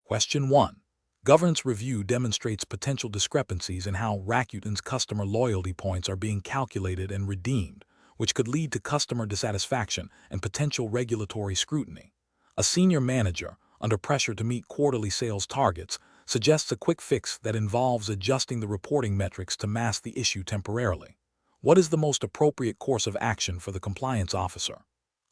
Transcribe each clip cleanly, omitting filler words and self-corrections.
Question 1. Governance review demonstrates potential discrepancies in how Rakuten's customer loyalty points are being calculated and redeemed, which could lead to customer dissatisfaction and potential regulatory scrutiny. A senior manager, under pressure to meet quarterly sales targets, suggests a quick fix that involves adjusting the reporting metrics to mask the issue temporarily. What is the most appropriate course of action for the compliance officer?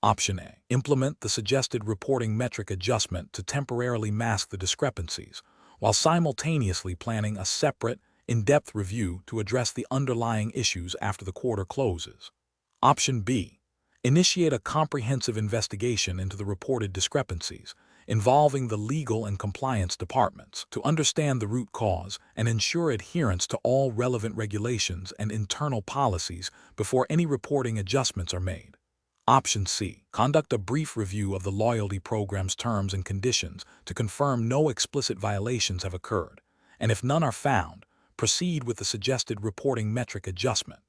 Option A. Implement the suggested reporting metric adjustment to temporarily mask the discrepancies, while simultaneously planning a separate, in-depth review to address the underlying issues after the quarter closes. Option B. Initiate a comprehensive investigation into the reported discrepancies, involving the legal and compliance departments, to understand the root cause and ensure adherence to all relevant regulations and internal policies before any reporting adjustments are made. Option C. Conduct a brief review of the loyalty program's terms and conditions to confirm no explicit violations have occurred, and if none are found, proceed with the suggested reporting metric adjustment.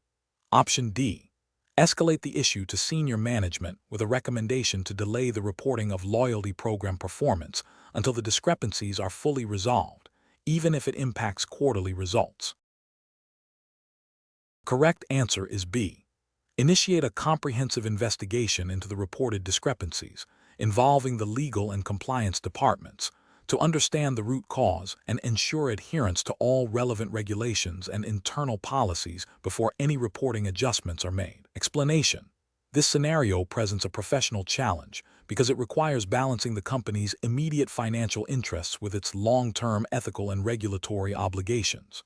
Option D. Escalate the issue to senior management with a recommendation to delay the reporting of loyalty program performance until the discrepancies are fully resolved, even if it impacts quarterly results. Correct answer is B. Initiate a comprehensive investigation into the reported discrepancies, involving the legal and compliance departments, to understand the root cause and ensure adherence to all relevant regulations and internal policies before any reporting adjustments are made. Explanation. This scenario presents a professional challenge because it requires balancing the company's immediate financial interests with its long-term ethical and regulatory obligations.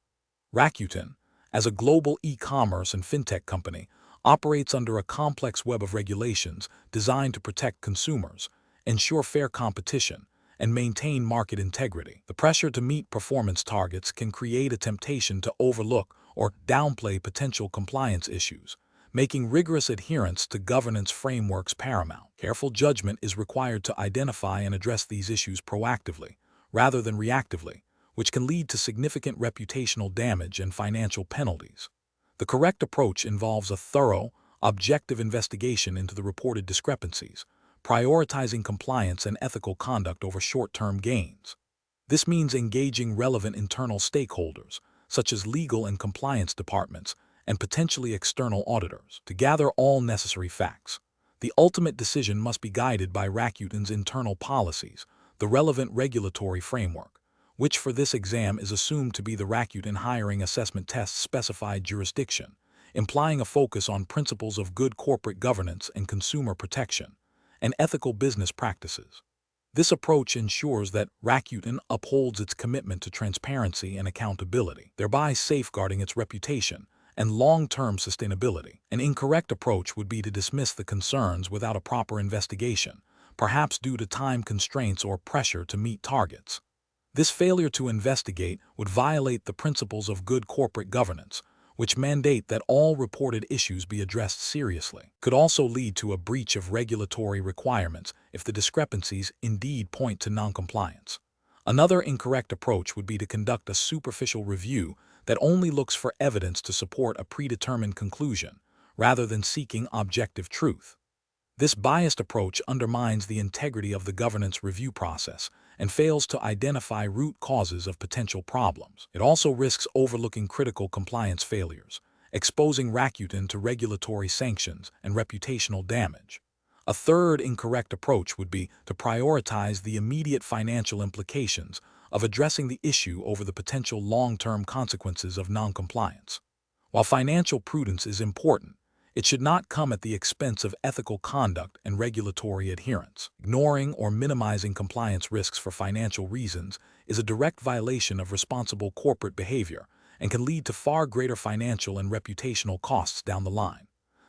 Rakuten, as a global e-commerce and fintech company, operates under a complex web of regulations designed to protect consumers, ensure fair competition, and maintain market integrity. The pressure to meet performance targets can create a temptation to overlook or downplay potential compliance issues, making rigorous adherence to governance frameworks paramount. Careful judgment is required to identify and address these issues proactively, rather than reactively, which can lead to significant reputational damage and financial penalties. The correct approach involves a thorough, objective investigation into the reported discrepancies, prioritizing compliance and ethical conduct over short-term gains. This means engaging relevant internal stakeholders, such as legal and compliance departments, and potentially external auditors, to gather all necessary facts. The ultimate decision must be guided by Rakuten's internal policies, the relevant regulatory framework, which for this exam is assumed to be the Rakuten Hiring Assessment Test's specified jurisdiction, implying a focus on principles of good corporate governance and consumer protection, and ethical business practices. This approach ensures that Rakuten upholds its commitment to transparency and accountability, thereby safeguarding its reputation and long-term sustainability. An incorrect approach would be to dismiss the concerns without a proper investigation, perhaps due to time constraints or pressure to meet targets. This failure to investigate would violate the principles of good corporate governance, which mandate that all reported issues be addressed seriously. Could also lead to a breach of regulatory requirements if the discrepancies indeed point to noncompliance. Another incorrect approach would be to conduct a superficial review that only looks for evidence to support a predetermined conclusion, rather than seeking objective truth. This biased approach undermines the integrity of the governance review process and fails to identify root causes of potential problems. It also risks overlooking critical compliance failures, exposing Rakuten to regulatory sanctions and reputational damage. A third incorrect approach would be to prioritize the immediate financial implications of addressing the issue over the potential long-term consequences of noncompliance. While financial prudence is important, it should not come at the expense of ethical conduct and regulatory adherence. Ignoring or minimizing compliance risks for financial reasons is a direct violation of responsible corporate behavior and can lead to far greater financial and reputational costs down the line.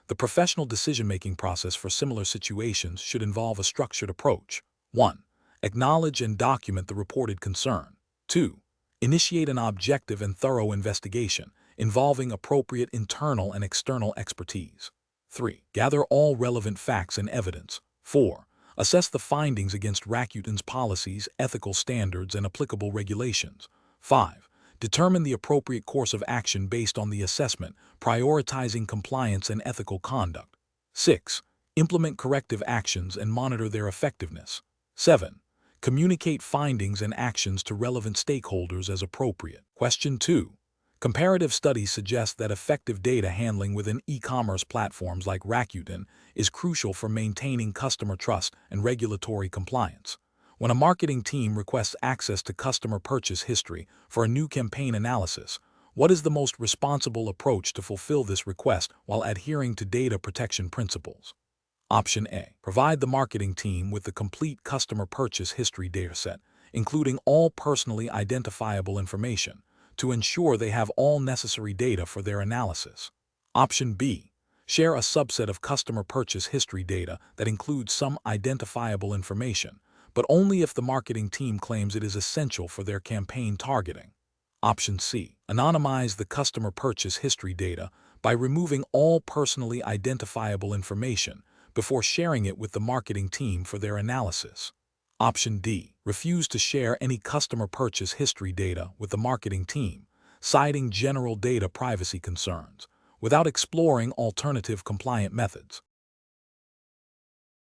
The professional decision-making process for similar situations should involve a structured approach. 1. Acknowledge and document the reported concern. 2. Initiate an objective and thorough investigation involving appropriate internal and external expertise. 3. Gather all relevant facts and evidence. 4. Assess the findings against Rakuten's policies, ethical standards, and applicable regulations. 5. Determine the appropriate course of action based on the assessment, prioritizing compliance and ethical conduct. 6. Implement corrective actions and monitor their effectiveness. 7. Communicate findings and actions to relevant stakeholders as appropriate. Question 2. Comparative studies suggest that effective data handling within e-commerce platforms like Rakuten is crucial for maintaining customer trust and regulatory compliance. When a marketing team requests access to customer purchase history for a new campaign analysis, what is the most responsible approach to fulfill this request while adhering to data protection principles? Option A. Provide the marketing team with the complete customer purchase history dataset, including all personally identifiable information, to ensure they have all necessary data for their analysis. Option B. Share a subset of customer purchase history data that includes some identifiable information, but only if the marketing team claims it is essential for their campaign targeting. Option C. Anonymize the customer purchase history data by removing all personally identifiable information before sharing it with the marketing team for their analysis. Option D. Refuse to share any customer purchase history data with the marketing team, citing general data privacy concerns, without exploring alternative compliant methods.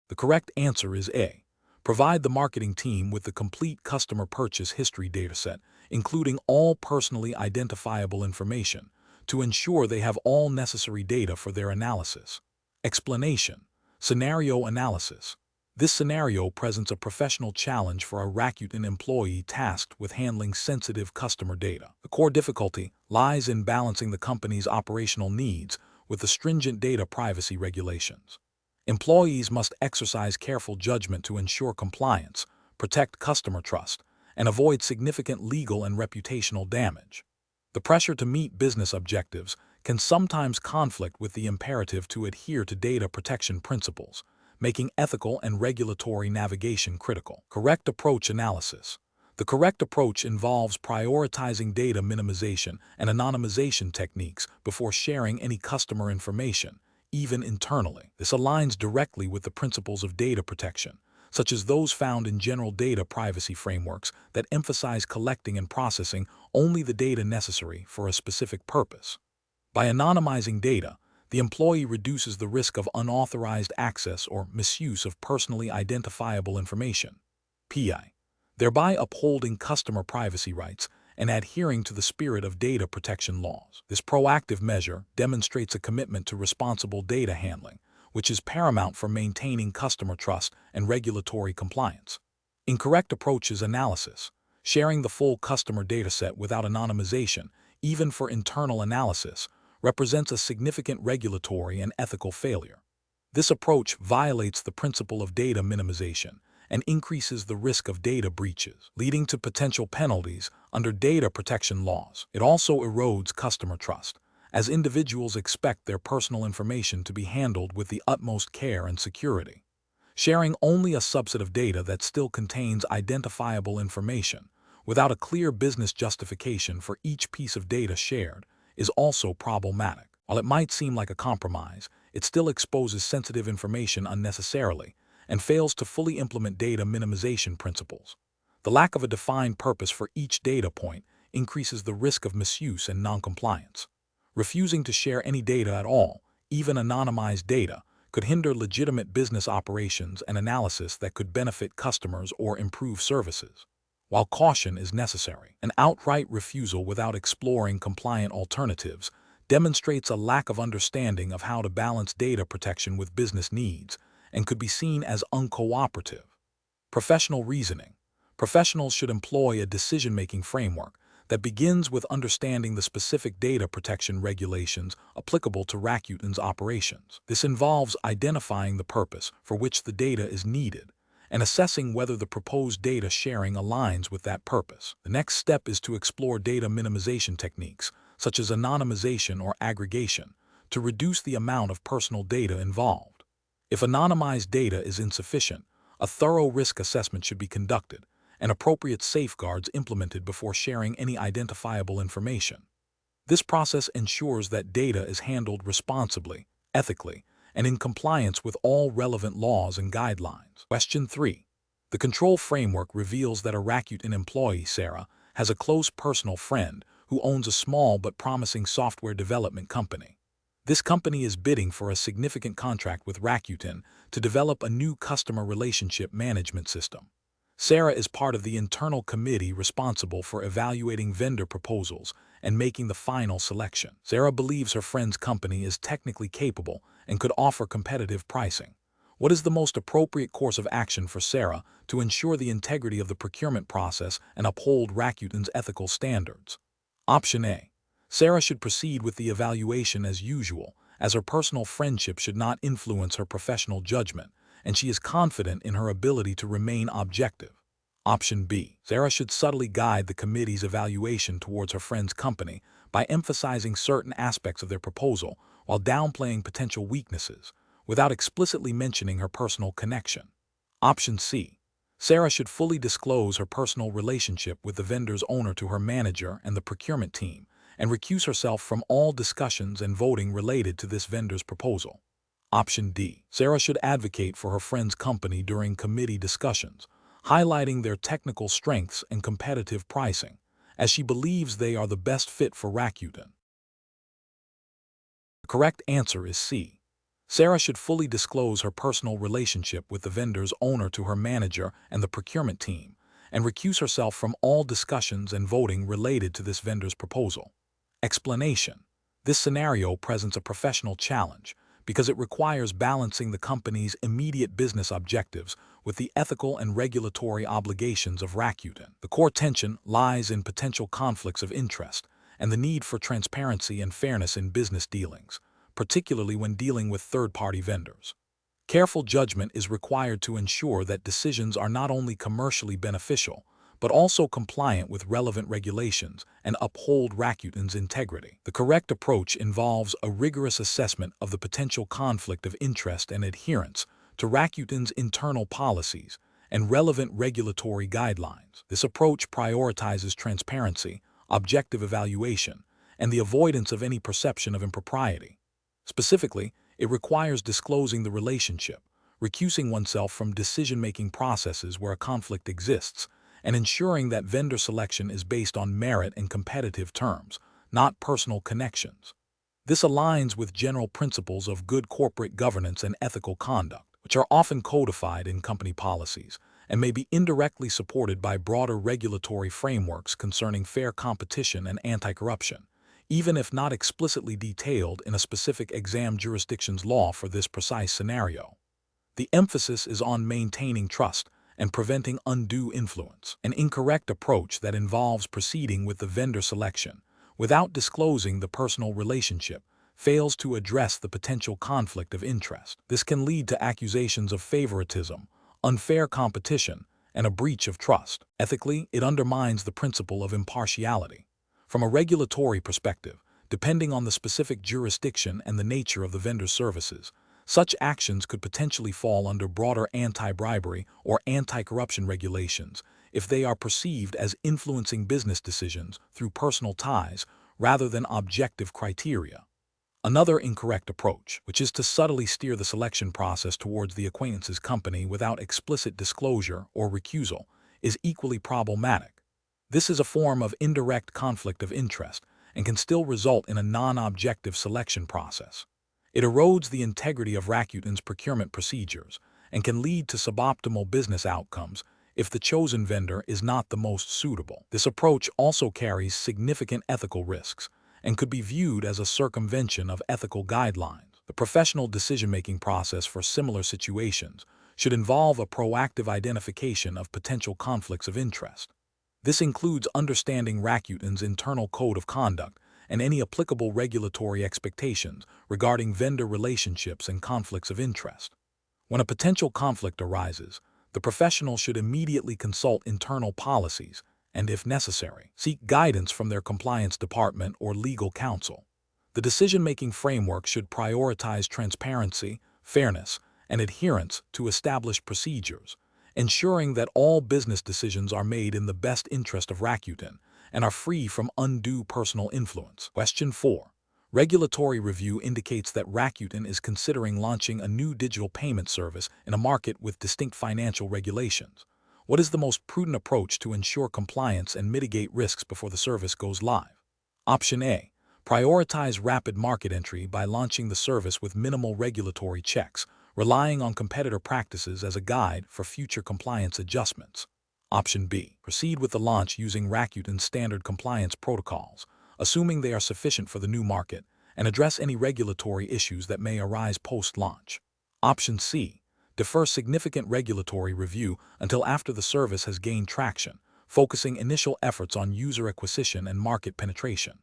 The correct answer is A. Provide the marketing team with the complete customer purchase history dataset, including all personally identifiable information, to ensure they have all necessary data for their analysis. Explanation. Scenario analysis. This scenario presents a professional challenge for a Rakuten employee tasked with handling sensitive customer data. The core difficulty lies in balancing the company's operational needs with the stringent data privacy regulations. Employees must exercise careful judgment to ensure compliance, protect customer trust, and avoid significant legal and reputational damage. The pressure to meet business objectives can sometimes conflict with the imperative to adhere to data protection principles, making ethical and regulatory navigation critical. Correct approach analysis. The correct approach involves prioritizing data minimization and anonymization techniques before sharing any customer information, even internally. This aligns directly with the principles of data protection, such as those found in general data privacy frameworks that emphasize collecting and processing only the data necessary for a specific purpose. By anonymizing data, the employee reduces the risk of unauthorized access or misuse of personally identifiable information, PI, thereby upholding customer privacy rights and adhering to the spirit of data protection laws. This proactive measure demonstrates a commitment to responsible data handling, which is paramount for maintaining customer trust and regulatory compliance. Incorrect approaches analysis. Sharing the full customer dataset without anonymization, even for internal analysis, represents a significant regulatory and ethical failure. This approach violates the principle of data minimization and increases the risk of data breaches, leading to potential penalties under data protection laws. It also erodes customer trust, as individuals expect their personal information to be handled with the utmost care and security. Sharing only a subset of data that still contains identifiable information, without a clear business justification for each piece of data shared, is also problematic. While it might seem like a compromise, it still exposes sensitive information unnecessarily and fails to fully implement data minimization principles. The lack of a defined purpose for each data point increases the risk of misuse and noncompliance. Refusing to share any data at all, even anonymized data, could hinder legitimate business operations and analysis that could benefit customers or improve services. While caution is necessary, an outright refusal without exploring compliant alternatives demonstrates a lack of understanding of how to balance data protection with business needs and could be seen as uncooperative. Professional reasoning. Professionals should employ a decision-making framework that begins with understanding the specific data protection regulations applicable to Rakuten's operations. This involves identifying the purpose for which the data is needed and assessing whether the proposed data sharing aligns with that purpose. The next step is to explore data minimization techniques, such as anonymization or aggregation, to reduce the amount of personal data involved. If anonymized data is insufficient, a thorough risk assessment should be conducted and appropriate safeguards implemented before sharing any identifiable information. This process ensures that data is handled responsibly, ethically, and in compliance with all relevant laws and guidelines. Question 3. The control framework reveals that a Rakuten employee, Sarah, has a close personal friend who owns a small but promising software development company. This company is bidding for a significant contract with Rakuten to develop a new customer relationship management system. Sarah is part of the internal committee responsible for evaluating vendor proposals and making the final selection. Sarah believes her friend's company is technically capable and could offer competitive pricing. What is the most appropriate course of action for Sarah to ensure the integrity of the procurement process and uphold Rakuten's ethical standards? Option A. Sarah should proceed with the evaluation as usual, as her personal friendship should not influence her professional judgment, and she is confident in her ability to remain objective. Option B. Sarah should subtly guide the committee's evaluation towards her friend's company by emphasizing certain aspects of their proposal while downplaying potential weaknesses, without explicitly mentioning her personal connection. Option C. Sarah should fully disclose her personal relationship with the vendor's owner to her manager and the procurement team, and recuse herself from all discussions and voting related to this vendor's proposal. Option D. Sarah should advocate for her friend's company during committee discussions, highlighting their technical strengths and competitive pricing, as she believes they are the best fit for Rakuten. The correct answer is C. Sarah should fully disclose her personal relationship with the vendor's owner to her manager and the procurement team, and recuse herself from all discussions and voting related to this vendor's proposal. Explanation: this scenario presents a professional challenge because it requires balancing the company's immediate business objectives with the ethical and regulatory obligations of Rakuten. The core tension lies in potential conflicts of interest and the need for transparency and fairness in business dealings, particularly when dealing with third-party vendors. Careful judgment is required to ensure that decisions are not only commercially beneficial, but also compliant with relevant regulations and uphold Rakuten's integrity. The correct approach involves a rigorous assessment of the potential conflict of interest and adherence to Rakuten's internal policies and relevant regulatory guidelines. This approach prioritizes transparency, objective evaluation, and the avoidance of any perception of impropriety. Specifically, it requires disclosing the relationship, recusing oneself from decision-making processes where a conflict exists, and ensuring that vendor selection is based on merit and competitive terms, not personal connections. This aligns with general principles of good corporate governance and ethical conduct, which are often codified in company policies and may be indirectly supported by broader regulatory frameworks concerning fair competition and anti-corruption, even if not explicitly detailed in a specific exam jurisdiction's law for this precise scenario. The emphasis is on maintaining trust and preventing undue influence. An incorrect approach that involves proceeding with the vendor selection without disclosing the personal relationship fails to address the potential conflict of interest. This can lead to accusations of favoritism, unfair competition, and a breach of trust. Ethically, it undermines the principle of impartiality. From a regulatory perspective, depending on the specific jurisdiction and the nature of the vendor's services, such actions could potentially fall under broader anti-bribery or anti-corruption regulations if they are perceived as influencing business decisions through personal ties rather than objective criteria. Another incorrect approach, which is to subtly steer the selection process towards the acquaintance's company without explicit disclosure or recusal, is equally problematic. This is a form of indirect conflict of interest and can still result in a non-objective selection process. It erodes the integrity of Rakuten's procurement procedures and can lead to suboptimal business outcomes if the chosen vendor is not the most suitable. This approach also carries significant ethical risks and could be viewed as a circumvention of ethical guidelines. The professional decision-making process for similar situations should involve a proactive identification of potential conflicts of interest. This includes understanding Rakuten's internal code of conduct and any applicable regulatory expectations regarding vendor relationships and conflicts of interest. When a potential conflict arises, the professional should immediately consult internal policies and, if necessary, seek guidance from their compliance department or legal counsel. The decision-making framework should prioritize transparency, fairness, and adherence to established procedures, ensuring that all business decisions are made in the best interest of Rakuten and are free from undue personal influence. Question 4. Regulatory review indicates that Rakuten is considering launching a new digital payment service in a market with distinct financial regulations. What is the most prudent approach to ensure compliance and mitigate risks before the service goes live? Option A. Prioritize rapid market entry by launching the service with minimal regulatory checks, relying on competitor practices as a guide for future compliance adjustments. Option B. Proceed with the launch using Rakuten's standard compliance protocols, assuming they are sufficient for the new market, and address any regulatory issues that may arise post-launch. Option C. Defer significant regulatory review until after the service has gained traction, focusing initial efforts on user acquisition and market penetration.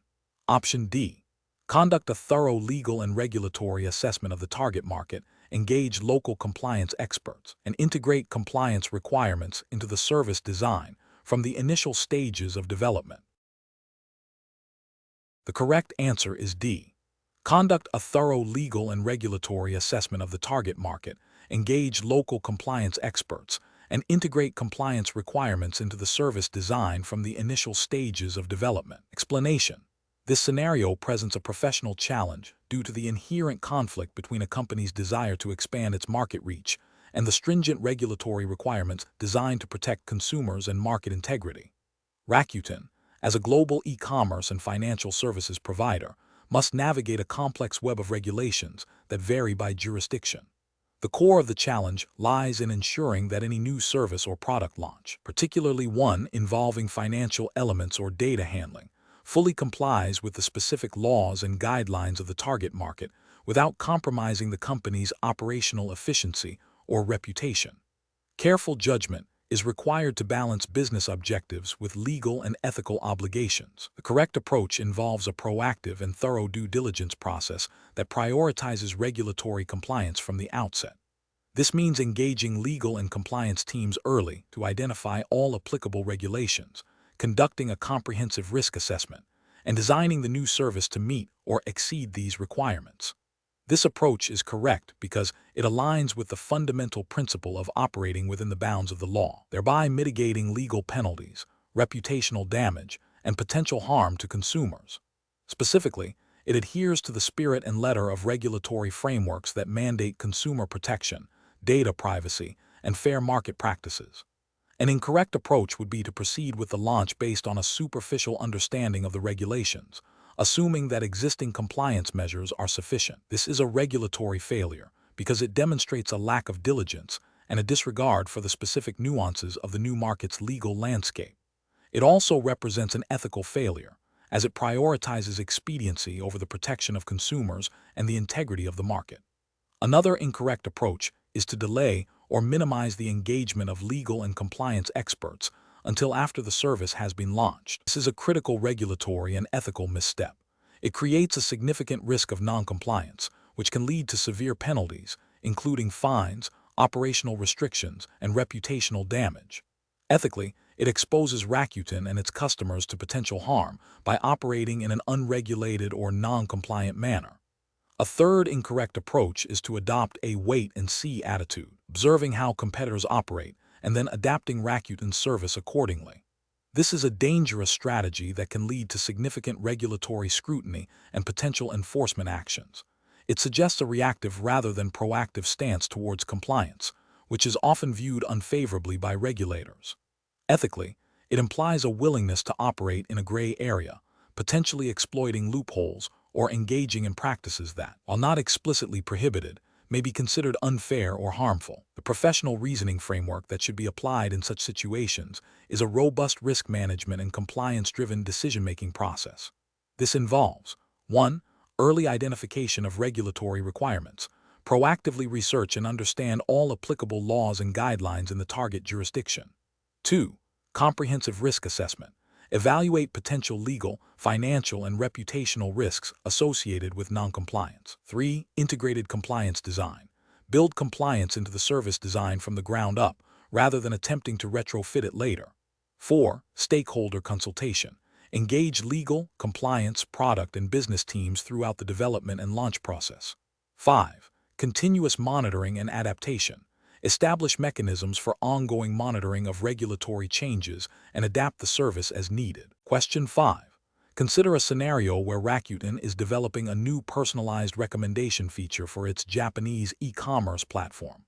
Option D. Conduct a thorough legal and regulatory assessment of the target market, engage local compliance experts, and integrate compliance requirements into the service design from the initial stages of development. The correct answer is D. Conduct a thorough legal and regulatory assessment of the target market, engage local compliance experts, and integrate compliance requirements into the service design from the initial stages of development. Explanation. This scenario presents a professional challenge due to the inherent conflict between a company's desire to expand its market reach and the stringent regulatory requirements designed to protect consumers and market integrity. Rakuten, as a global e-commerce and financial services provider, must navigate a complex web of regulations that vary by jurisdiction. The core of the challenge lies in ensuring that any new service or product launch, particularly one involving financial elements or data handling, fully complies with the specific laws and guidelines of the target market without compromising the company's operational efficiency or reputation. Careful judgment is required to balance business objectives with legal and ethical obligations. The correct approach involves a proactive and thorough due diligence process that prioritizes regulatory compliance from the outset. This means engaging legal and compliance teams early to identify all applicable regulations, conducting a comprehensive risk assessment, and designing the new service to meet or exceed these requirements. This approach is correct because it aligns with the fundamental principle of operating within the bounds of the law, thereby mitigating legal penalties, reputational damage, and potential harm to consumers. Specifically, it adheres to the spirit and letter of regulatory frameworks that mandate consumer protection, data privacy, and fair market practices. An incorrect approach would be to proceed with the launch based on a superficial understanding of the regulations, assuming that existing compliance measures are sufficient. This is a regulatory failure because it demonstrates a lack of diligence and a disregard for the specific nuances of the new market's legal landscape. It also represents an ethical failure, as it prioritizes expediency over the protection of consumers and the integrity of the market. Another incorrect approach is to delay or minimize the engagement of legal and compliance experts until after the service has been launched. This is a critical regulatory and ethical misstep. It creates a significant risk of non-compliance, which can lead to severe penalties, including fines, operational restrictions, and reputational damage. Ethically, it exposes Rakuten and its customers to potential harm by operating in an unregulated or non-compliant manner. A third incorrect approach is to adopt a wait-and-see attitude, observing how competitors operate and then adapting Rakuten's service accordingly. This is a dangerous strategy that can lead to significant regulatory scrutiny and potential enforcement actions. It suggests a reactive rather than proactive stance towards compliance, which is often viewed unfavorably by regulators. Ethically, it implies a willingness to operate in a gray area, potentially exploiting loopholes or engaging in practices that, while not explicitly prohibited, may be considered unfair or harmful. The professional reasoning framework that should be applied in such situations is a robust risk management and compliance-driven decision-making process. This involves 1. Early identification of regulatory requirements. Proactively research and understand all applicable laws and guidelines in the target jurisdiction. 2. Comprehensive risk assessment. Evaluate potential legal, financial, and reputational risks associated with noncompliance. 3. Integrated compliance design. Build compliance into the service design from the ground up, rather than attempting to retrofit it later. 4. Stakeholder consultation. Engage legal, compliance, product, and business teams throughout the development and launch process. 5. Continuous monitoring and adaptation. Establish mechanisms for ongoing monitoring of regulatory changes and adapt the service as needed. Question 5. Consider a scenario where Rakuten is developing a new personalized recommendation feature for its Japanese e-commerce platform.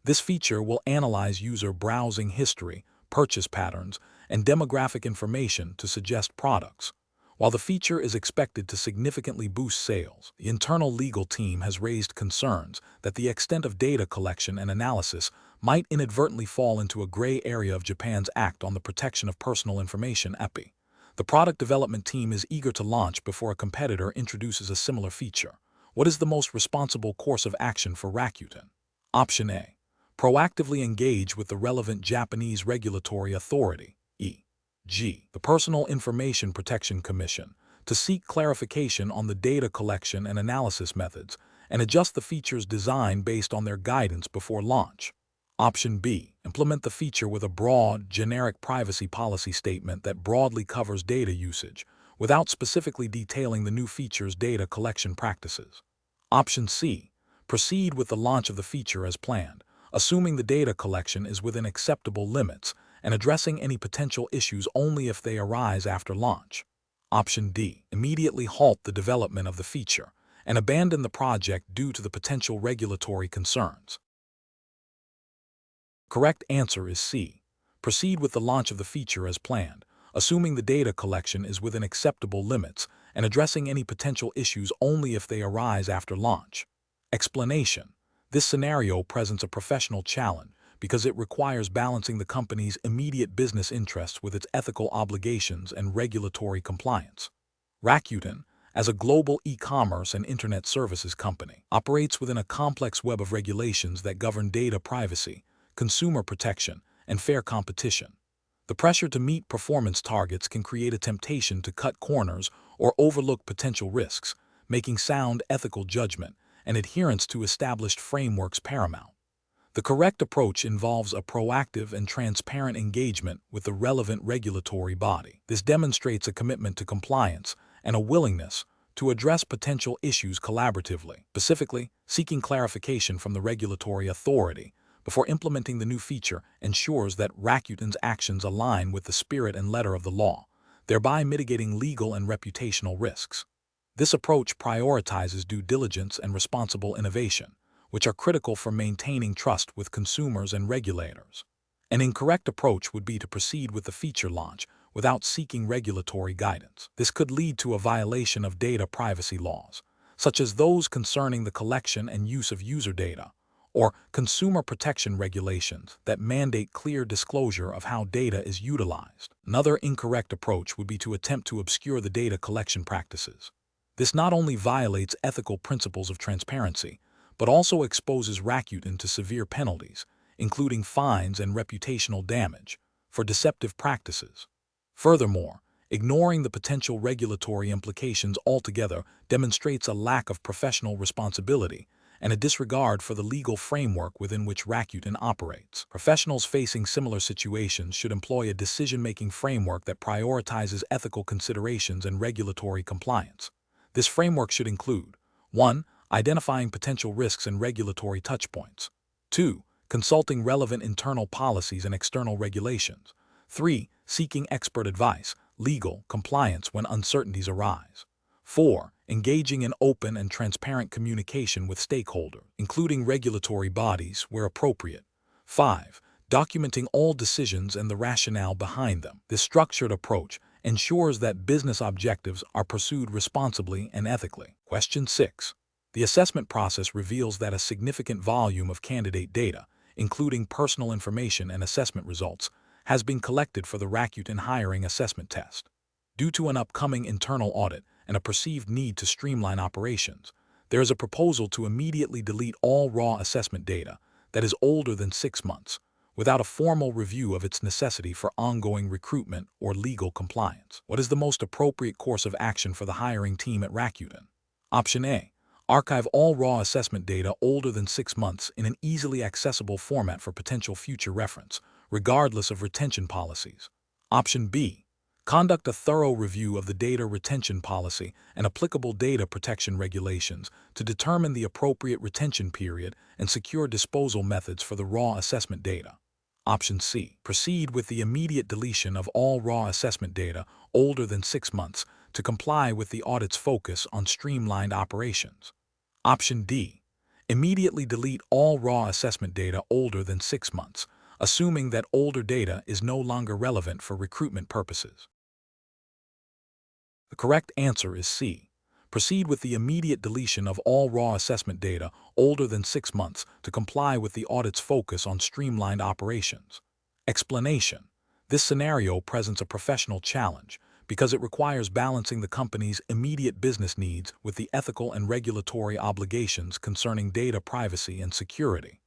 This feature will analyze user browsing history, purchase patterns, and demographic information to suggest products. While the feature is expected to significantly boost sales, the internal legal team has raised concerns that the extent of data collection and analysis might inadvertently fall into a gray area of Japan's Act on the Protection of Personal Information (EPI). The product development team is eager to launch before a competitor introduces a similar feature. What is the most responsible course of action for Rakuten? Option A. Proactively engage with the relevant Japanese regulatory authority, e.g., the Personal Information Protection Commission, to seek clarification on the data collection and analysis methods and adjust the feature's design based on their guidance before launch. Option B. Implement the feature with a broad, generic privacy policy statement that broadly covers data usage, without specifically detailing the new feature's data collection practices. Option C. Proceed with the launch of the feature as planned, assuming the data collection is within acceptable limits and addressing any potential issues only if they arise after launch. Option D. Immediately halt the development of the feature and abandon the project due to the potential regulatory concerns. Correct answer is C. Proceed with the launch of the feature as planned, assuming the data collection is within acceptable limits and addressing any potential issues only if they arise after launch. Explanation: this scenario presents a professional challenge because it requires balancing the company's immediate business interests with its ethical obligations and regulatory compliance. Rakuten, as a global e-commerce and internet services company, operates within a complex web of regulations that govern data privacy, consumer protection, and fair competition. The pressure to meet performance targets can create a temptation to cut corners or overlook potential risks, making sound ethical judgment and adherence to established frameworks paramount. The correct approach involves a proactive and transparent engagement with the relevant regulatory body. This demonstrates a commitment to compliance and a willingness to address potential issues collaboratively, specifically seeking clarification from the regulatory authority before implementing the new feature ensures that Rakuten's actions align with the spirit and letter of the law, thereby mitigating legal and reputational risks. This approach prioritizes due diligence and responsible innovation, which are critical for maintaining trust with consumers and regulators. An incorrect approach would be to proceed with the feature launch without seeking regulatory guidance. This could lead to a violation of data privacy laws, such as those concerning the collection and use of user data, or consumer protection regulations that mandate clear disclosure of how data is utilized. Another incorrect approach would be to attempt to obscure the data collection practices. This not only violates ethical principles of transparency, but also exposes Rakuten to severe penalties, including fines and reputational damage, for deceptive practices. Furthermore, ignoring the potential regulatory implications altogether demonstrates a lack of professional responsibility and a disregard for the legal framework within which Rakuten operates. Professionals facing similar situations should employ a decision-making framework that prioritizes ethical considerations and regulatory compliance. This framework should include 1. Identifying potential risks and regulatory touchpoints. 2. Consulting relevant internal policies and external regulations. 3. Seeking expert advice, legal, compliance when uncertainties arise. 4. Engaging in open and transparent communication with stakeholders, including regulatory bodies where appropriate. 5. Documenting all decisions and the rationale behind them. This structured approach ensures that business objectives are pursued responsibly and ethically. Question 6. The assessment process reveals that a significant volume of candidate data, including personal information and assessment results, has been collected for the Rakuten hiring assessment test. Due to an upcoming internal audit and a perceived need to streamline operations, there is a proposal to immediately delete all raw assessment data that is older than 6 months, without a formal review of its necessity for ongoing recruitment or legal compliance. What is the most appropriate course of action for the hiring team at Rakuten? Option A. Archive all raw assessment data older than 6 months in an easily accessible format for potential future reference, regardless of retention policies. Option B. Conduct a thorough review of the data retention policy and applicable data protection regulations to determine the appropriate retention period and secure disposal methods for the raw assessment data. Option C. Proceed with the immediate deletion of all raw assessment data older than 6 months to comply with the audit's focus on streamlined operations. Option D. Immediately delete all raw assessment data older than 6 months, assuming that older data is no longer relevant for recruitment purposes. The correct answer is C. Proceed with the immediate deletion of all raw assessment data older than 6 months to comply with the audit's focus on streamlined operations. Explanation. This scenario presents a professional challenge because it requires balancing the company's immediate business needs with the ethical and regulatory obligations concerning data privacy and security.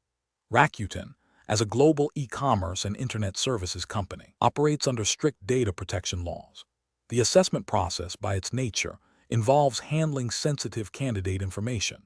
Rakuten, as a global e-commerce and internet services company, operates under strict data protection laws. The assessment process, by its nature, involves handling sensitive candidate information.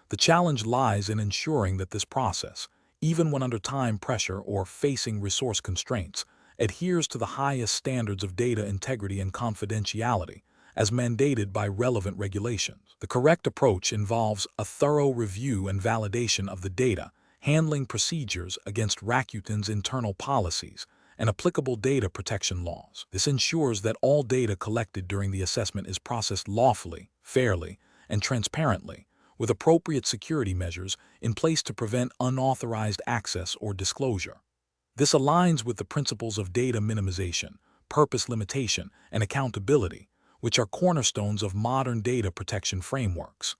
The challenge lies in ensuring that this process, even when under time pressure or facing resource constraints, adheres to the highest standards of data integrity and confidentiality, as mandated by relevant regulations. The correct approach involves a thorough review and validation of the data, handling procedures against Rakuten's internal policies, and applicable data protection laws. This ensures that all data collected during the assessment is processed lawfully, fairly, and transparently, with appropriate security measures in place to prevent unauthorized access or disclosure. This aligns with the principles of data minimization, purpose limitation, and accountability, which are cornerstones of modern data protection frameworks.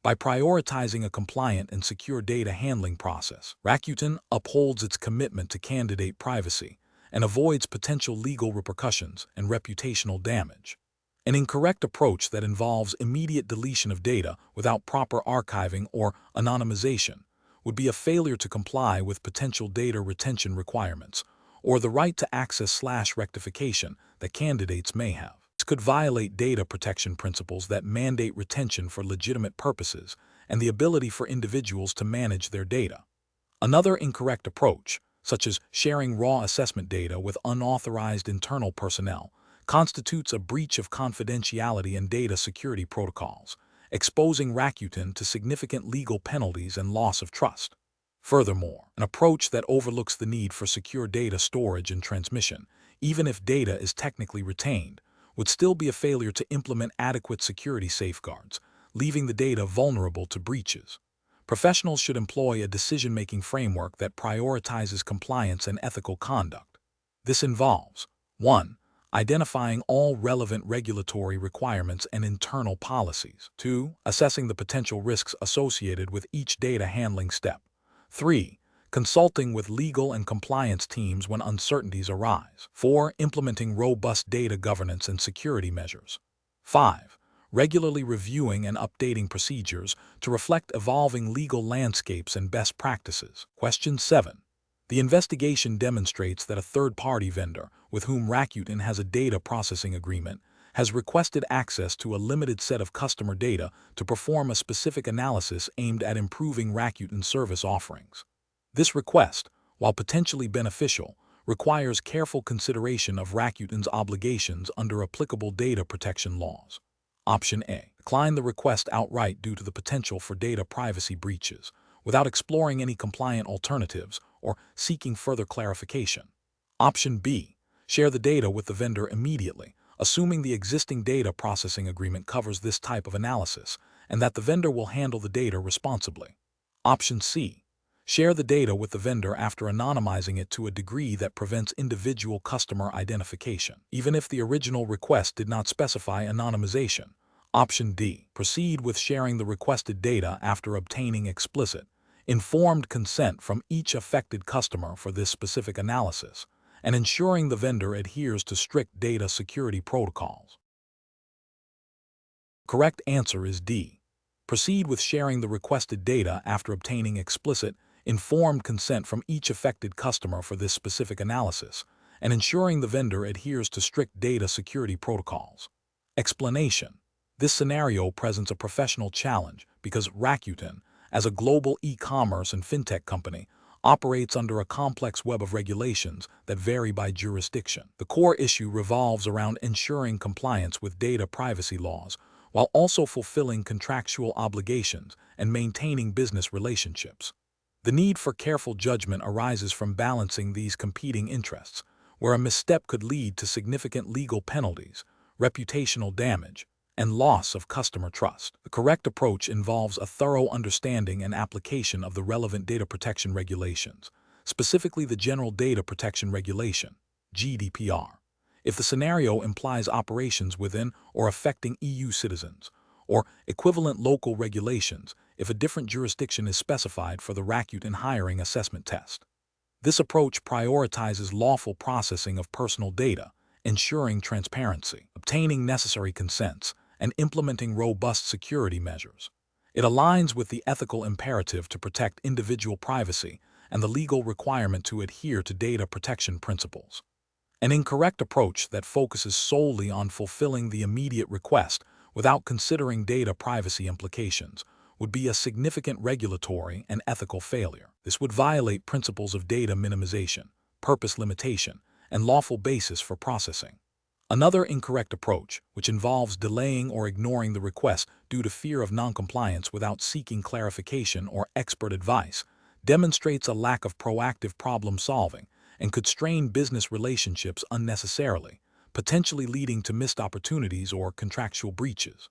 By prioritizing a compliant and secure data handling process, Rakuten upholds its commitment to candidate privacy and avoids potential legal repercussions and reputational damage. An incorrect approach that involves immediate deletion of data without proper archiving or anonymization would be a failure to comply with potential data retention requirements or the right to access/rectification that candidates may have. This could violate data protection principles that mandate retention for legitimate purposes and the ability for individuals to manage their data. Another incorrect approach, such as sharing raw assessment data with unauthorized internal personnel, constitutes a breach of confidentiality and data security protocols, exposing Rakuten to significant legal penalties and loss of trust. Furthermore, an approach that overlooks the need for secure data storage and transmission, even if data is technically retained, would still be a failure to implement adequate security safeguards, leaving the data vulnerable to breaches. Professionals should employ a decision-making framework that prioritizes compliance and ethical conduct. This involves 1. Identifying all relevant regulatory requirements and internal policies. 2. Assessing the potential risks associated with each data handling step. 3. Consulting with legal and compliance teams when uncertainties arise. 4. Implementing robust data governance and security measures. 5. Regularly reviewing and updating procedures to reflect evolving legal landscapes and best practices. Question 7. The investigation demonstrates that a third-party vendor, with whom Rakuten has a data processing agreement, has requested access to a limited set of customer data to perform a specific analysis aimed at improving Rakuten's service offerings. This request, while potentially beneficial, requires careful consideration of Rakuten's obligations under applicable data protection laws. Option A. Decline the request outright due to the potential for data privacy breaches, without exploring any compliant alternatives or seeking further clarification. Option B. Share the data with the vendor immediately, assuming the existing data processing agreement covers this type of analysis and that the vendor will handle the data responsibly. Option C. Share the data with the vendor after anonymizing it to a degree that prevents individual customer identification, even if the original request did not specify anonymization. Option D. Proceed with sharing the requested data after obtaining explicit, informed consent from each affected customer for this specific analysis, and ensuring the vendor adheres to strict data security protocols. Correct answer is D. Proceed with sharing the requested data after obtaining explicit, informed consent from each affected customer for this specific analysis, and ensuring the vendor adheres to strict data security protocols. Explanation. This scenario presents a professional challenge because Rakuten, as a global e-commerce and fintech company, operates under a complex web of regulations that vary by jurisdiction. The core issue revolves around ensuring compliance with data privacy laws while also fulfilling contractual obligations and maintaining business relationships. The need for careful judgment arises from balancing these competing interests, where a misstep could lead to significant legal penalties, reputational damage, and loss of customer trust. The correct approach involves a thorough understanding and application of the relevant data protection regulations, specifically the General Data Protection Regulation, GDPR. if the scenario implies operations within or affecting EU citizens, or equivalent local regulations if a different jurisdiction is specified for the Rakuten hiring assessment test. This approach prioritizes lawful processing of personal data, ensuring transparency, obtaining necessary consents, and implementing robust security measures. It aligns with the ethical imperative to protect individual privacy and the legal requirement to adhere to data protection principles. An incorrect approach that focuses solely on fulfilling the immediate request without considering data privacy implications would be a significant regulatory and ethical failure. This would violate principles of data minimization, purpose limitation, and lawful basis for processing. Another incorrect approach, which involves delaying or ignoring the request due to fear of noncompliance without seeking clarification or expert advice, demonstrates a lack of proactive problem solving and could strain business relationships unnecessarily, potentially leading to missed opportunities or contractual breaches.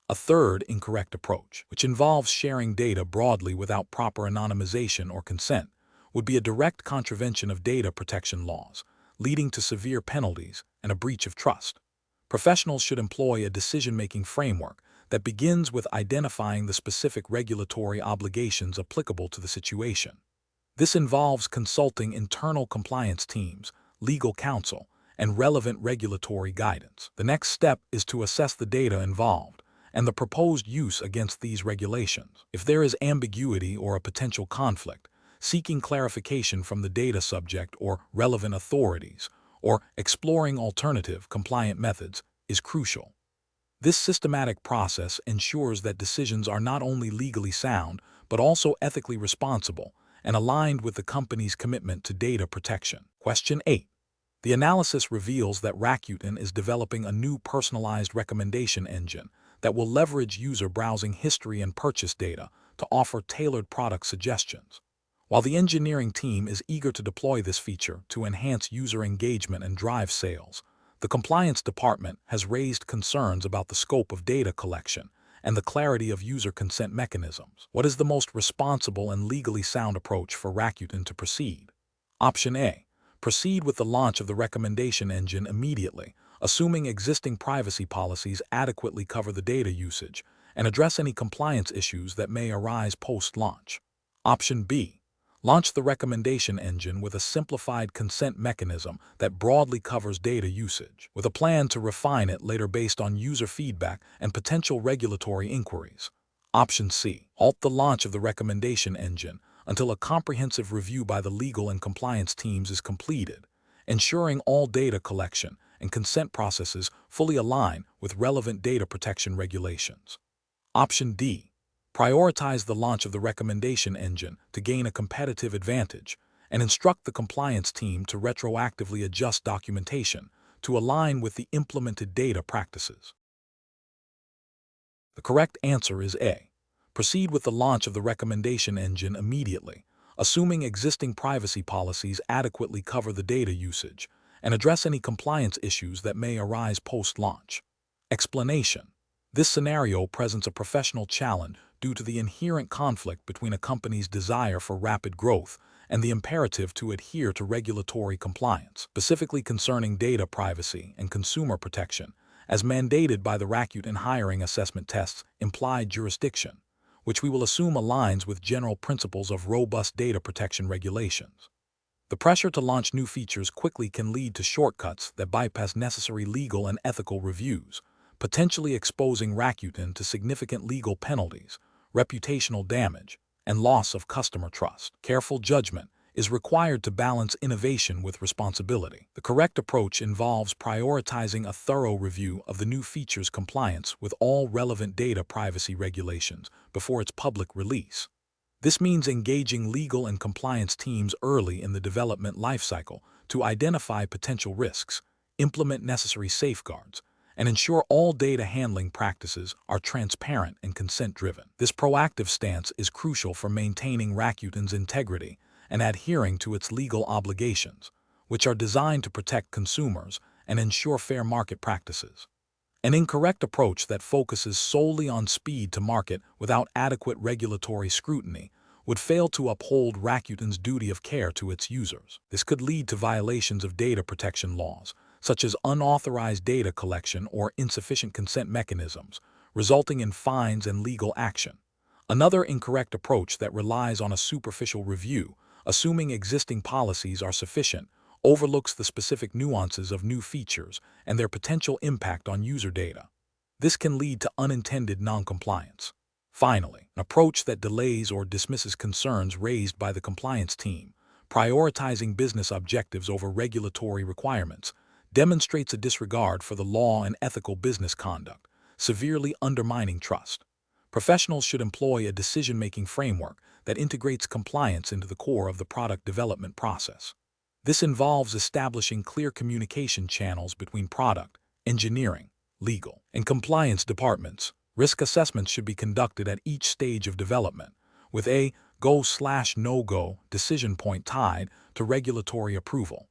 A third incorrect approach, which involves sharing data broadly without proper anonymization or consent, would be a direct contravention of data protection laws, leading to severe penalties and a breach of trust. Professionals should employ a decision-making framework that begins with identifying the specific regulatory obligations applicable to the situation. This involves consulting internal compliance teams, legal counsel, and relevant regulatory guidance. The next step is to assess the data involved and the proposed use against these regulations. If there is ambiguity or a potential conflict, seeking clarification from the data subject or relevant authorities, or exploring alternative compliant methods is crucial. This systematic process ensures that decisions are not only legally sound, but also ethically responsible and aligned with the company's commitment to data protection. Question 8. The analysis reveals that Rakuten is developing a new personalized recommendation engine that will leverage user browsing history and purchase data to offer tailored product suggestions. While the engineering team is eager to deploy this feature to enhance user engagement and drive sales, the compliance department has raised concerns about the scope of data collection and the clarity of user consent mechanisms. What is the most responsible and legally sound approach for Rakuten to proceed? Option A. Proceed with the launch of the recommendation engine immediately, assuming existing privacy policies adequately cover the data usage and address any compliance issues that may arise post-launch. Option B. Launch the recommendation engine with a simplified consent mechanism that broadly covers data usage, with a plan to refine it later based on user feedback and potential regulatory inquiries. Option C. Halt the launch of the recommendation engine until a comprehensive review by the legal and compliance teams is completed, ensuring all data collection and consent processes fully align with relevant data protection regulations. Option D. Prioritize the launch of the recommendation engine to gain a competitive advantage and instruct the compliance team to retroactively adjust documentation to align with the implemented data practices. The correct answer is A. Proceed with the launch of the recommendation engine immediately, assuming existing privacy policies adequately cover the data usage and address any compliance issues that may arise post-launch. Explanation. This scenario presents a professional challenge due to the inherent conflict between a company's desire for rapid growth and the imperative to adhere to regulatory compliance, specifically concerning data privacy and consumer protection, as mandated by the Rakuten hiring assessment test's implied jurisdiction, which we will assume aligns with general principles of robust data protection regulations. The pressure to launch new features quickly can lead to shortcuts that bypass necessary legal and ethical reviews, potentially exposing Rakuten to significant legal penalties, reputational damage, and loss of customer trust. Careful judgment is required to balance innovation with responsibility. The correct approach involves prioritizing a thorough review of the new feature's compliance with all relevant data privacy regulations before its public release. This means engaging legal and compliance teams early in the development lifecycle to identify potential risks, implement necessary safeguards, and ensure all data handling practices are transparent and consent-driven. This proactive stance is crucial for maintaining Rakuten's integrity and adhering to its legal obligations, which are designed to protect consumers and ensure fair market practices. An incorrect approach that focuses solely on speed to market without adequate regulatory scrutiny would fail to uphold Rakuten's duty of care to its users. This could lead to violations of data protection laws, such as unauthorized data collection or insufficient consent mechanisms, resulting in fines and legal action. Another incorrect approach that relies on a superficial review, assuming existing policies are sufficient, overlooks the specific nuances of new features and their potential impact on user data. This can lead to unintended noncompliance. Finally, an approach that delays or dismisses concerns raised by the compliance team, prioritizing business objectives over regulatory requirements, demonstrates a disregard for the law and ethical business conduct, severely undermining trust. Professionals should employ a decision-making framework that integrates compliance into the core of the product development process. This involves establishing clear communication channels between product, engineering, legal, and compliance departments. Risk assessments should be conducted at each stage of development, with a go/no-go decision point tied to regulatory approval.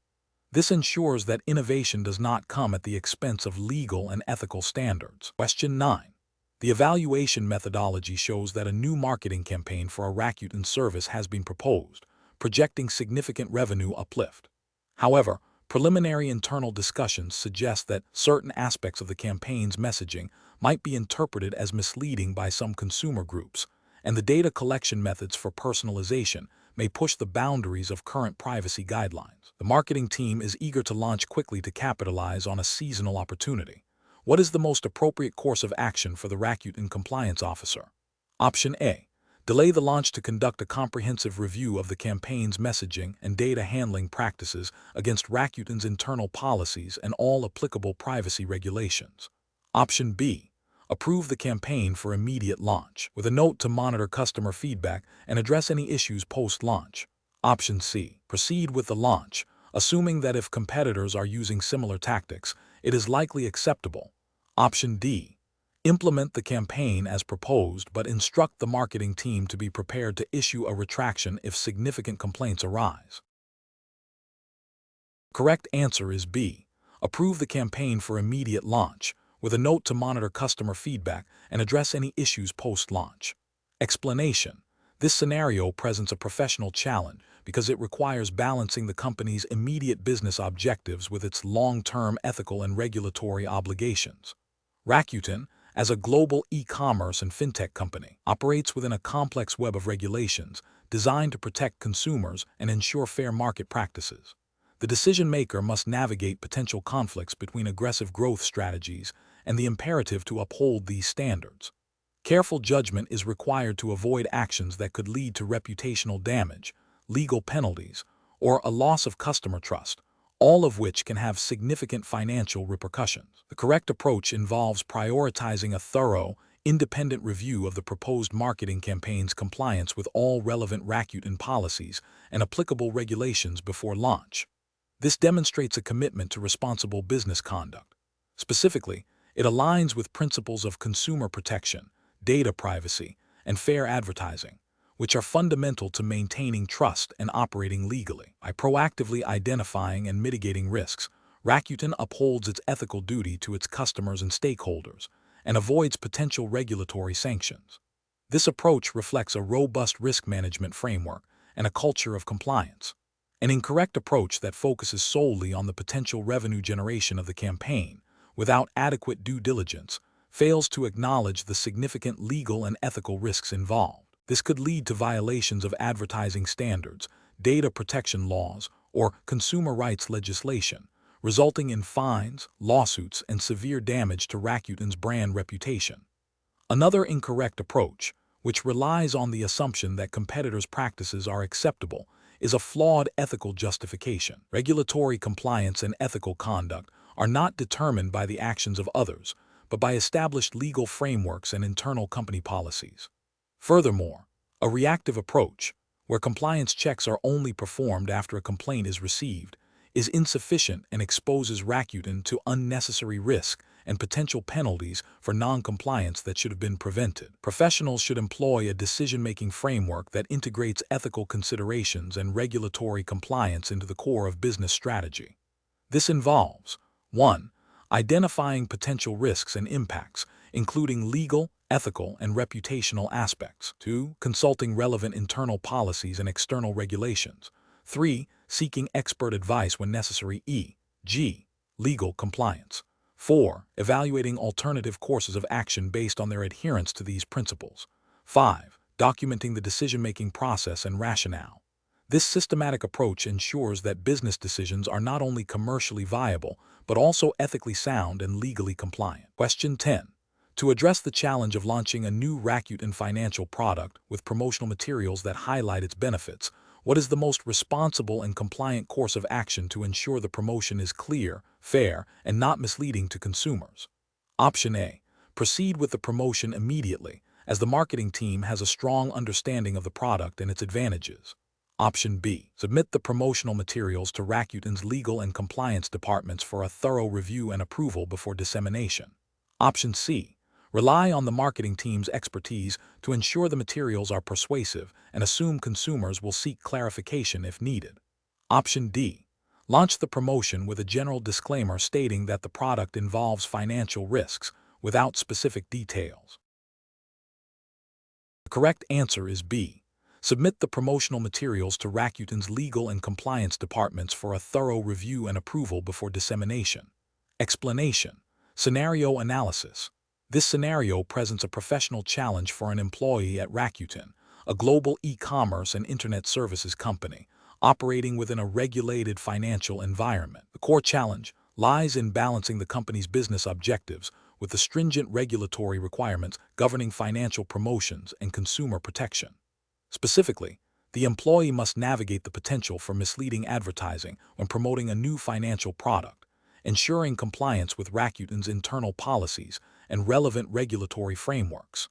This ensures that innovation does not come at the expense of legal and ethical standards. Question 9. The evaluation methodology shows that a new marketing campaign for a Rakuten service has been proposed, projecting significant revenue uplift. However, preliminary internal discussions suggest that certain aspects of the campaign's messaging might be interpreted as misleading by some consumer groups, and the data collection methods for personalization may push the boundaries of current privacy guidelines. The marketing team is eager to launch quickly to capitalize on a seasonal opportunity. What is the most appropriate course of action for the Rakuten compliance officer? Option A. Delay the launch to conduct a comprehensive review of the campaign's messaging and data handling practices against Rakuten's internal policies and all applicable privacy regulations. Option B. Approve the campaign for immediate launch, with a note to monitor customer feedback and address any issues post-launch. Option C. Proceed with the launch, assuming that if competitors are using similar tactics, it is likely acceptable. Option D. Implement the campaign as proposed but instruct the marketing team to be prepared to issue a retraction if significant complaints arise. Correct answer is B. Approve the campaign for immediate launch, with a note to monitor customer feedback and address any issues post-launch. Explanation. This scenario presents a professional challenge because it requires balancing the company's immediate business objectives with its long-term ethical and regulatory obligations. Rakuten, as a global e-commerce and fintech company, operates within a complex web of regulations designed to protect consumers and ensure fair market practices. The decision-maker must navigate potential conflicts between aggressive growth strategies and the imperative to uphold these standards. Careful judgment is required to avoid actions that could lead to reputational damage, legal penalties, or a loss of customer trust, all of which can have significant financial repercussions. The correct approach involves prioritizing a thorough, independent review of the proposed marketing campaign's compliance with all relevant Rakuten policies and applicable regulations before launch. This demonstrates a commitment to responsible business conduct. Specifically, it aligns with principles of consumer protection, data privacy, and fair advertising, which are fundamental to maintaining trust and operating legally. By proactively identifying and mitigating risks, Rakuten upholds its ethical duty to its customers and stakeholders and avoids potential regulatory sanctions. This approach reflects a robust risk management framework and a culture of compliance. An incorrect approach that focuses solely on the potential revenue generation of the campaign without adequate due diligence fails to acknowledge the significant legal and ethical risks involved. This could lead to violations of advertising standards, data protection laws, or consumer rights legislation, resulting in fines, lawsuits, and severe damage to Rakuten's brand reputation. Another incorrect approach, which relies on the assumption that competitors' practices are acceptable, is a flawed ethical justification. Regulatory compliance and ethical conduct are not determined by the actions of others, but by established legal frameworks and internal company policies. Furthermore, a reactive approach, where compliance checks are only performed after a complaint is received, is insufficient and exposes Rakuten to unnecessary risk and potential penalties for non-compliance that should have been prevented. Professionals should employ a decision-making framework that integrates ethical considerations and regulatory compliance into the core of business strategy. This involves 1. Identifying potential risks and impacts, including legal, ethical, and reputational aspects. 2. Consulting relevant internal policies and external regulations. 3. Seeking expert advice when necessary, e.g., Legal compliance. 4. Evaluating alternative courses of action based on their adherence to these principles. 5. Documenting the decision-making process and rationale. This systematic approach ensures that business decisions are not only commercially viable, but also ethically sound and legally compliant. Question 10. To address the challenge of launching a new Rakuten financial product with promotional materials that highlight its benefits, what is the most responsible and compliant course of action to ensure the promotion is clear, fair, and not misleading to consumers? Option A. Proceed with the promotion immediately, as the marketing team has a strong understanding of the product and its advantages. Option B. Submit the promotional materials to Rakuten's legal and compliance departments for a thorough review and approval before dissemination. Option C. Rely on the marketing team's expertise to ensure the materials are persuasive and assume consumers will seek clarification if needed. Option D. Launch the promotion with a general disclaimer stating that the product involves financial risks, without specific details. The correct answer is B. Submit the promotional materials to Rakuten's legal and compliance departments for a thorough review and approval before dissemination. Explanation. Scenario analysis. This scenario presents a professional challenge for an employee at Rakuten, a global e-commerce and internet services company, operating within a regulated financial environment. The core challenge lies in balancing the company's business objectives with the stringent regulatory requirements governing financial promotions and consumer protection. Specifically, the employee must navigate the potential for misleading advertising when promoting a new financial product, ensuring compliance with Rakuten's internal policies and relevant regulatory frameworks.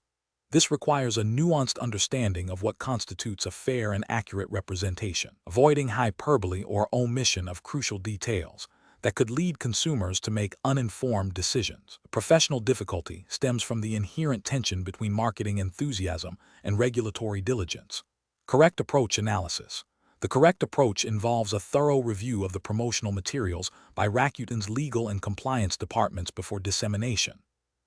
This requires a nuanced understanding of what constitutes a fair and accurate representation, avoiding hyperbole or omission of crucial details that could lead consumers to make uninformed decisions. The professional difficulty stems from the inherent tension between marketing enthusiasm and regulatory diligence. Correct approach analysis. The correct approach involves a thorough review of the promotional materials by Rakuten's legal and compliance departments before dissemination.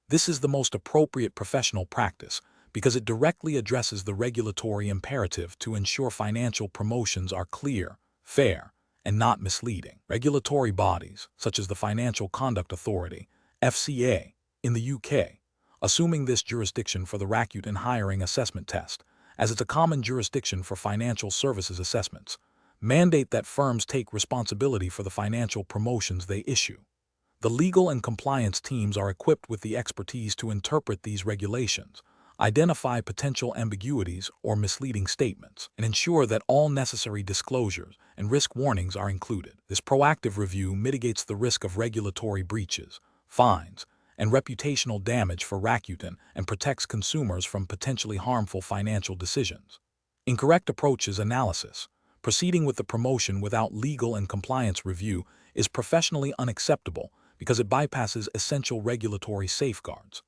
This is the most appropriate professional practice because it directly addresses the regulatory imperative to ensure financial promotions are clear, fair, and not misleading. Regulatory bodies, such as the Financial Conduct Authority, FCA, in the UK, assuming this jurisdiction for the Rakuten hiring assessment test, as it's a common jurisdiction for financial services assessments, mandate that firms take responsibility for the financial promotions they issue. The legal and compliance teams are equipped with the expertise to interpret these regulations, identify potential ambiguities or misleading statements, and ensure that all necessary disclosures and risk warnings are included. This proactive review mitigates the risk of regulatory breaches, fines, and reputational damage for Rakuten and protects consumers from potentially harmful financial decisions. Incorrect approaches analysis. Proceeding with the promotion without legal and compliance review is professionally unacceptable because it bypasses essential regulatory safeguards.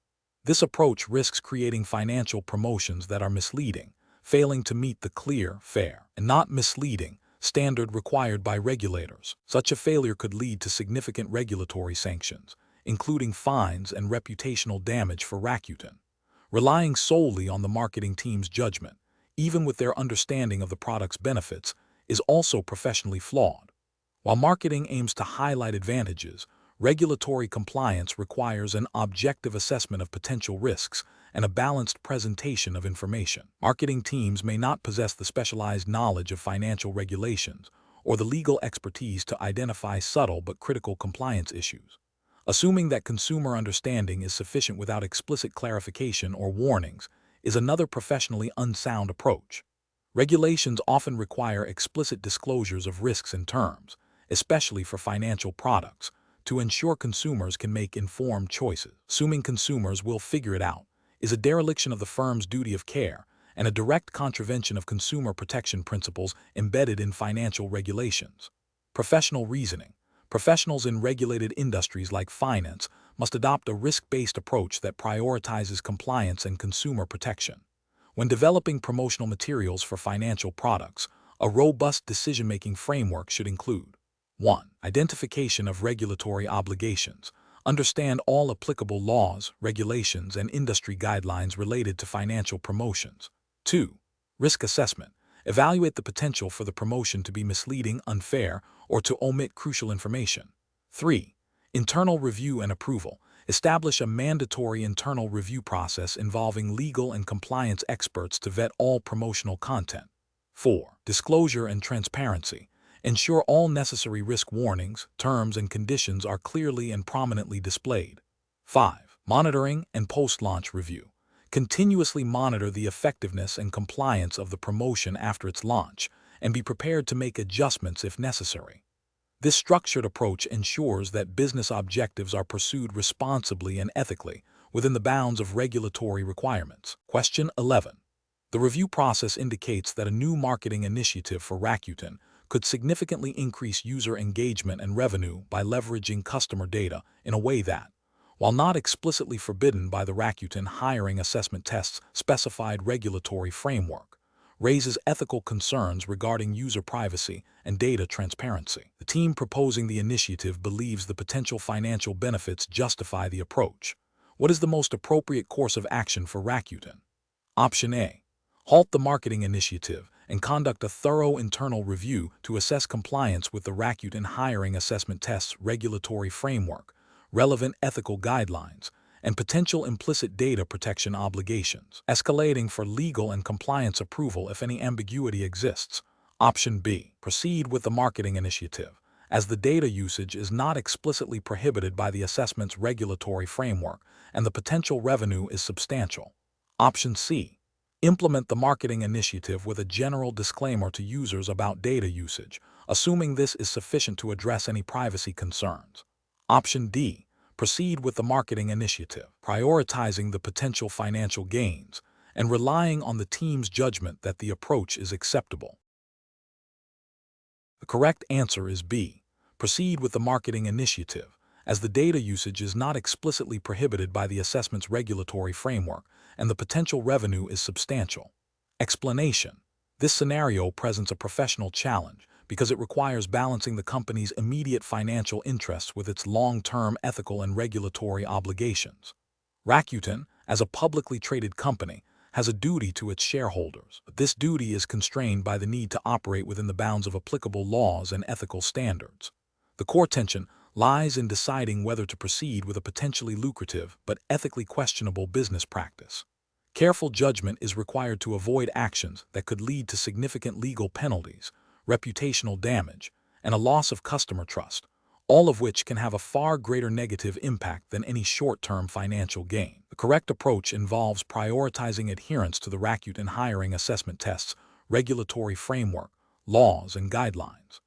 This approach risks creating financial promotions that are misleading, failing to meet the clear, fair, and not misleading standard required by regulators. Such a failure could lead to significant regulatory sanctions, including fines and reputational damage for Rakuten. Relying solely on the marketing team's judgment, even with their understanding of the product's benefits, is also professionally flawed. While marketing aims to highlight advantages, regulatory compliance requires an objective assessment of potential risks and a balanced presentation of information. Marketing teams may not possess the specialized knowledge of financial regulations or the legal expertise to identify subtle but critical compliance issues. Assuming that consumer understanding is sufficient without explicit clarification or warnings is another professionally unsound approach. Regulations often require explicit disclosures of risks and terms, especially for financial products, to ensure consumers can make informed choices. Assuming consumers will figure it out is a dereliction of the firm's duty of care and a direct contravention of consumer protection principles embedded in financial regulations. Professional reasoning. Professionals in regulated industries like finance must adopt a risk-based approach that prioritizes compliance and consumer protection. When developing promotional materials for financial products, a robust decision-making framework should include 1. Identification of regulatory obligations. Understand all applicable laws, regulations, and industry guidelines related to financial promotions. 2. Risk assessment. Evaluate the potential for the promotion to be misleading, unfair, or to omit crucial information. 3. Internal review and approval. Establish a mandatory internal review process involving legal and compliance experts to vet all promotional content. 4. Disclosure and transparency. Ensure all necessary risk warnings, terms, and conditions are clearly and prominently displayed. 5. Monitoring and post-launch review. Continuously monitor the effectiveness and compliance of the promotion after its launch, and be prepared to make adjustments if necessary. This structured approach ensures that business objectives are pursued responsibly and ethically within the bounds of regulatory requirements. Question 11. The review process indicates that a new marketing initiative for Rakuten could significantly increase user engagement and revenue by leveraging customer data in a way that, while not explicitly forbidden by the Rakuten hiring assessment tests specified regulatory framework, raises ethical concerns regarding user privacy and data transparency. The team proposing the initiative believes the potential financial benefits justify the approach. What is the most appropriate course of action for Rakuten? Option A. Halt the marketing initiative and conduct a thorough internal review to assess compliance with the Rakuten hiring assessment tests regulatory framework, relevant ethical guidelines, and potential implicit data protection obligations, escalating for legal and compliance approval if any ambiguity exists. Option B. Proceed with the marketing initiative, as the data usage is not explicitly prohibited by the assessment's regulatory framework and the potential revenue is substantial. Option C. Implement the marketing initiative with a general disclaimer to users about data usage, assuming this is sufficient to address any privacy concerns. Option D. Proceed with the marketing initiative, prioritizing the potential financial gains and relying on the team's judgment that the approach is acceptable. The correct answer is B. Proceed with the marketing initiative, as the data usage is not explicitly prohibited by the assessment's regulatory framework and the potential revenue is substantial. Explanation. This scenario presents a professional challenge because it requires balancing the company's immediate financial interests with its long-term ethical and regulatory obligations. Rakuten, as a publicly traded company, has a duty to its shareholders, but this duty is constrained by the need to operate within the bounds of applicable laws and ethical standards. The core tension lies in deciding whether to proceed with a potentially lucrative but ethically questionable business practice. Careful judgment is required to avoid actions that could lead to significant legal penalties, reputational damage, and a loss of customer trust, all of which can have a far greater negative impact than any short-term financial gain. The correct approach involves prioritizing adherence to the Rakuten hiring assessment tests, regulatory framework, laws, and guidelines.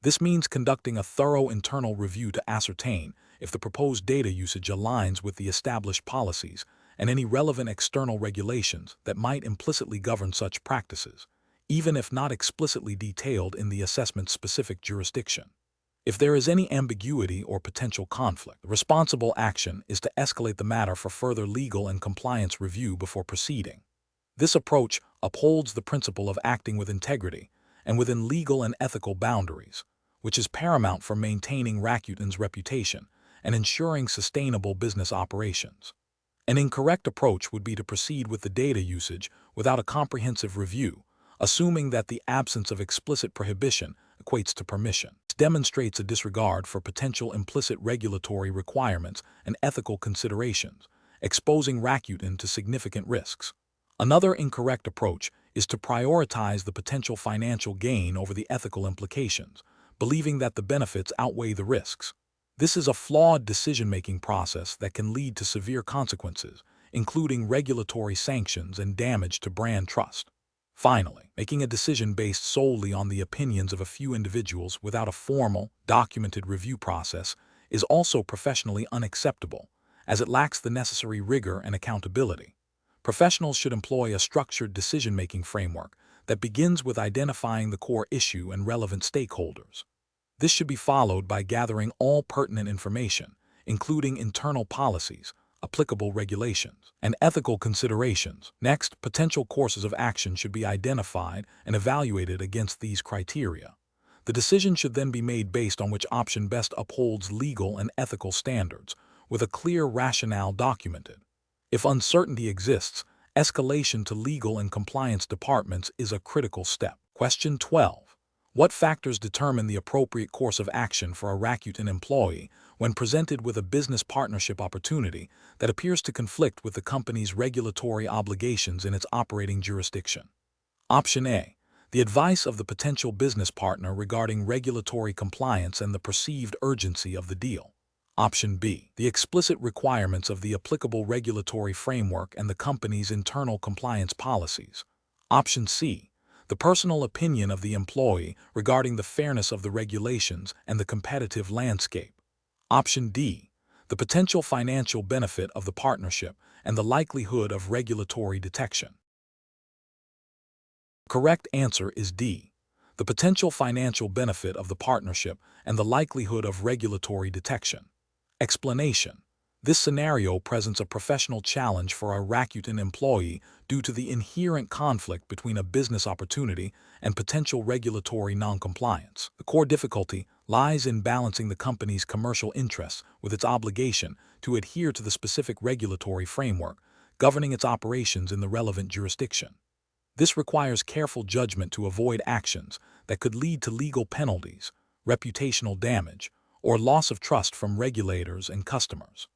This means conducting a thorough internal review to ascertain if the proposed data usage aligns with the established policies and any relevant external regulations that might implicitly govern such practices, even if not explicitly detailed in the assessment's specific jurisdiction. If there is any ambiguity or potential conflict, the responsible action is to escalate the matter for further legal and compliance review before proceeding. This approach upholds the principle of acting with integrity and within legal and ethical boundaries, which is paramount for maintaining Rakuten's reputation and ensuring sustainable business operations. An incorrect approach would be to proceed with the data usage without a comprehensive review, assuming that the absence of explicit prohibition equates to permission. This demonstrates a disregard for potential implicit regulatory requirements and ethical considerations, exposing Rakuten to significant risks. Another incorrect approach is to prioritize the potential financial gain over the ethical implications, believing that the benefits outweigh the risks. This is a flawed decision-making process that can lead to severe consequences, including regulatory sanctions and damage to brand trust. Finally, making a decision based solely on the opinions of a few individuals without a formal, documented review process is also professionally unacceptable, as it lacks the necessary rigor and accountability. Professionals should employ a structured decision-making framework that begins with identifying the core issue and relevant stakeholders. This should be followed by gathering all pertinent information, including internal policies, applicable regulations, and ethical considerations. Next, potential courses of action should be identified and evaluated against these criteria. The decision should then be made based on which option best upholds legal and ethical standards, with a clear rationale documented. If uncertainty exists, escalation to legal and compliance departments is a critical step. Question 12. What factors determine the appropriate course of action for a Rakuten employee when presented with a business partnership opportunity that appears to conflict with the company's regulatory obligations in its operating jurisdiction? Option A. The advice of the potential business partner regarding regulatory compliance and the perceived urgency of the deal. Option B. The explicit requirements of the applicable regulatory framework and the company's internal compliance policies. Option C. The personal opinion of the employee regarding the fairness of the regulations and the competitive landscape. Option D. The potential financial benefit of the partnership and the likelihood of regulatory detection. The correct answer is D. The potential financial benefit of the partnership and the likelihood of regulatory detection. Explanation. This scenario presents a professional challenge for a Rakuten employee due to the inherent conflict between a business opportunity and potential regulatory noncompliance. The core difficulty lies in balancing the company's commercial interests with its obligation to adhere to the specific regulatory framework governing its operations in the relevant jurisdiction. This requires careful judgment to avoid actions that could lead to legal penalties, reputational damage, or loss of trust from regulators and customers.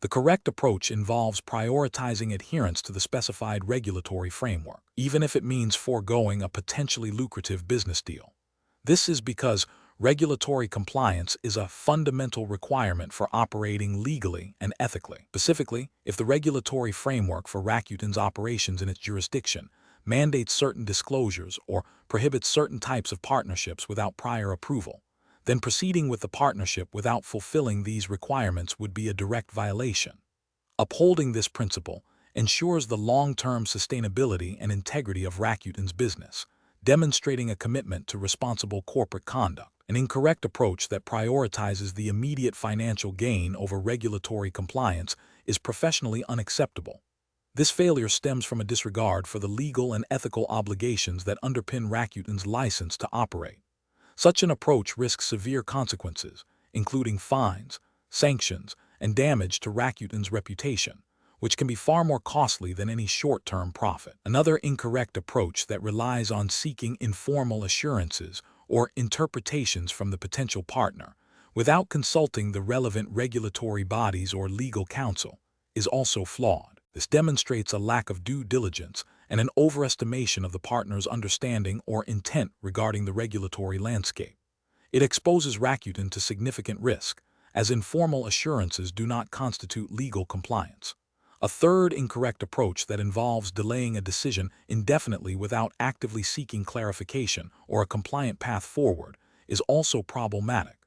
The correct approach involves prioritizing adherence to the specified regulatory framework, even if it means foregoing a potentially lucrative business deal. This is because regulatory compliance is a fundamental requirement for operating legally and ethically. Specifically, if the regulatory framework for Rakuten's operations in its jurisdiction mandates certain disclosures or prohibits certain types of partnerships without prior approval, then proceeding with the partnership without fulfilling these requirements would be a direct violation. Upholding this principle ensures the long-term sustainability and integrity of Rakuten's business, demonstrating a commitment to responsible corporate conduct. An incorrect approach that prioritizes the immediate financial gain over regulatory compliance is professionally unacceptable. This failure stems from a disregard for the legal and ethical obligations that underpin Rakuten's license to operate. Such an approach risks severe consequences, including fines, sanctions, and damage to Rakuten's reputation, which can be far more costly than any short-term profit. Another incorrect approach that relies on seeking informal assurances or interpretations from the potential partner, without consulting the relevant regulatory bodies or legal counsel, is also flawed. This demonstrates a lack of due diligence and an overestimation of the partner's understanding or intent regarding the regulatory landscape. It exposes Rakuten to significant risk, as informal assurances do not constitute legal compliance. A third incorrect approach that involves delaying a decision indefinitely without actively seeking clarification or a compliant path forward is also problematic.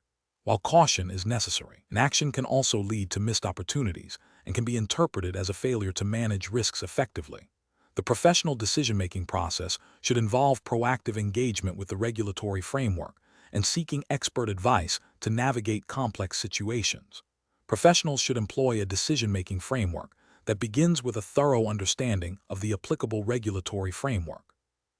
While caution is necessary, an action can also lead to missed opportunities and can be interpreted as a failure to manage risks effectively. The professional decision-making process should involve proactive engagement with the regulatory framework and seeking expert advice to navigate complex situations. Professionals should employ a decision-making framework that begins with a thorough understanding of the applicable regulatory framework.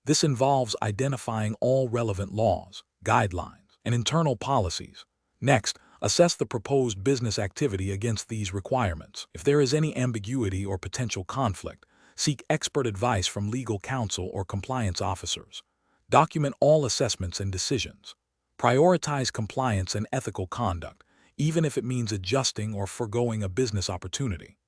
This involves identifying all relevant laws, guidelines, and internal policies. Next, assess the proposed business activity against these requirements. If there is any ambiguity or potential conflict, seek expert advice from legal counsel or compliance officers. Document all assessments and decisions. Prioritize compliance and ethical conduct, even if it means adjusting or foregoing a business opportunity.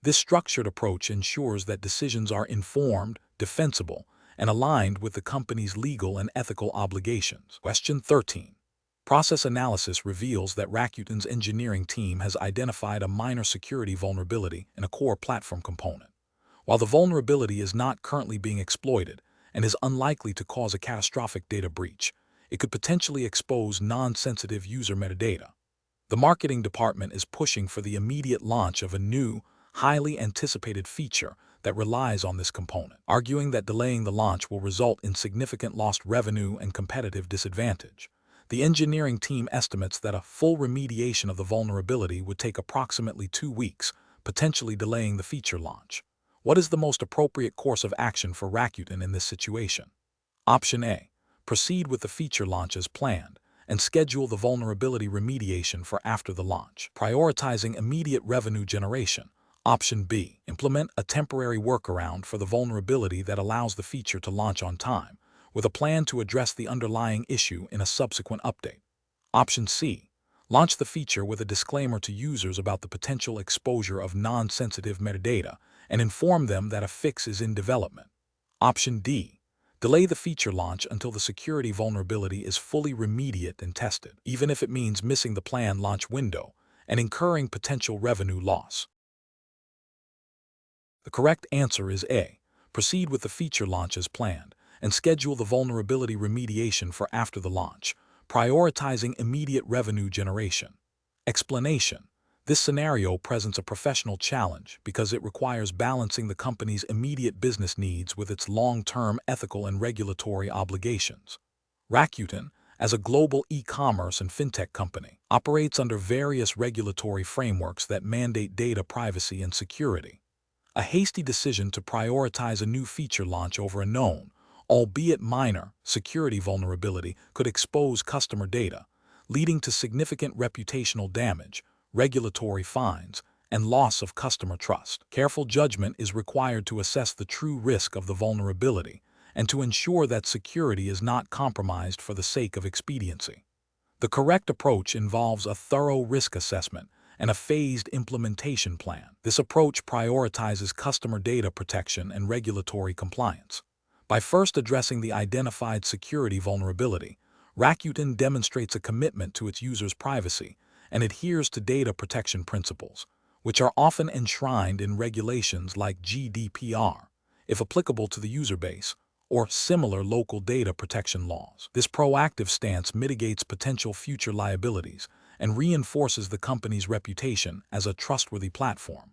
This structured approach ensures that decisions are informed, defensible, and aligned with the company's legal and ethical obligations. Question 13. Process analysis reveals that Rakuten's engineering team has identified a minor security vulnerability in a core platform component. While the vulnerability is not currently being exploited and is unlikely to cause a catastrophic data breach, it could potentially expose non-sensitive user metadata. The marketing department is pushing for the immediate launch of a new, highly anticipated feature that relies on this component, arguing that delaying the launch will result in significant lost revenue and competitive disadvantage. The engineering team estimates that a full remediation of the vulnerability would take approximately 2 weeks, potentially delaying the feature launch. What is the most appropriate course of action for Rakuten in this situation? Option A. Proceed with the feature launch as planned and schedule the vulnerability remediation for after the launch, prioritizing immediate revenue generation. Option B. Implement a temporary workaround for the vulnerability that allows the feature to launch on time, with a plan to address the underlying issue in a subsequent update. Option C. Launch the feature with a disclaimer to users about the potential exposure of non-sensitive metadata and inform them that a fix is in development. Option D. Delay the feature launch until the security vulnerability is fully remediated and tested, even if it means missing the planned launch window and incurring potential revenue loss. The correct answer is A. Proceed with the feature launch as planned and schedule the vulnerability remediation for after the launch, prioritizing immediate revenue generation. Explanation: this scenario presents a professional challenge because it requires balancing the company's immediate business needs with its long-term ethical and regulatory obligations. Rakuten, as a global e-commerce and fintech company, operates under various regulatory frameworks that mandate data privacy and security. A hasty decision to prioritize a new feature launch over a known, albeit minor, security vulnerability could expose customer data, leading to significant reputational damage, regulatory fines, and loss of customer trust. Careful judgment is required to assess the true risk of the vulnerability and to ensure that security is not compromised for the sake of expediency. The correct approach involves a thorough risk assessment and a phased implementation plan. This approach prioritizes customer data protection and regulatory compliance. By first addressing the identified security vulnerability, Rakuten demonstrates a commitment to its users' privacy and adheres to data protection principles, which are often enshrined in regulations like GDPR, if applicable to the user base, or similar local data protection laws. This proactive stance mitigates potential future liabilities and reinforces the company's reputation as a trustworthy platform.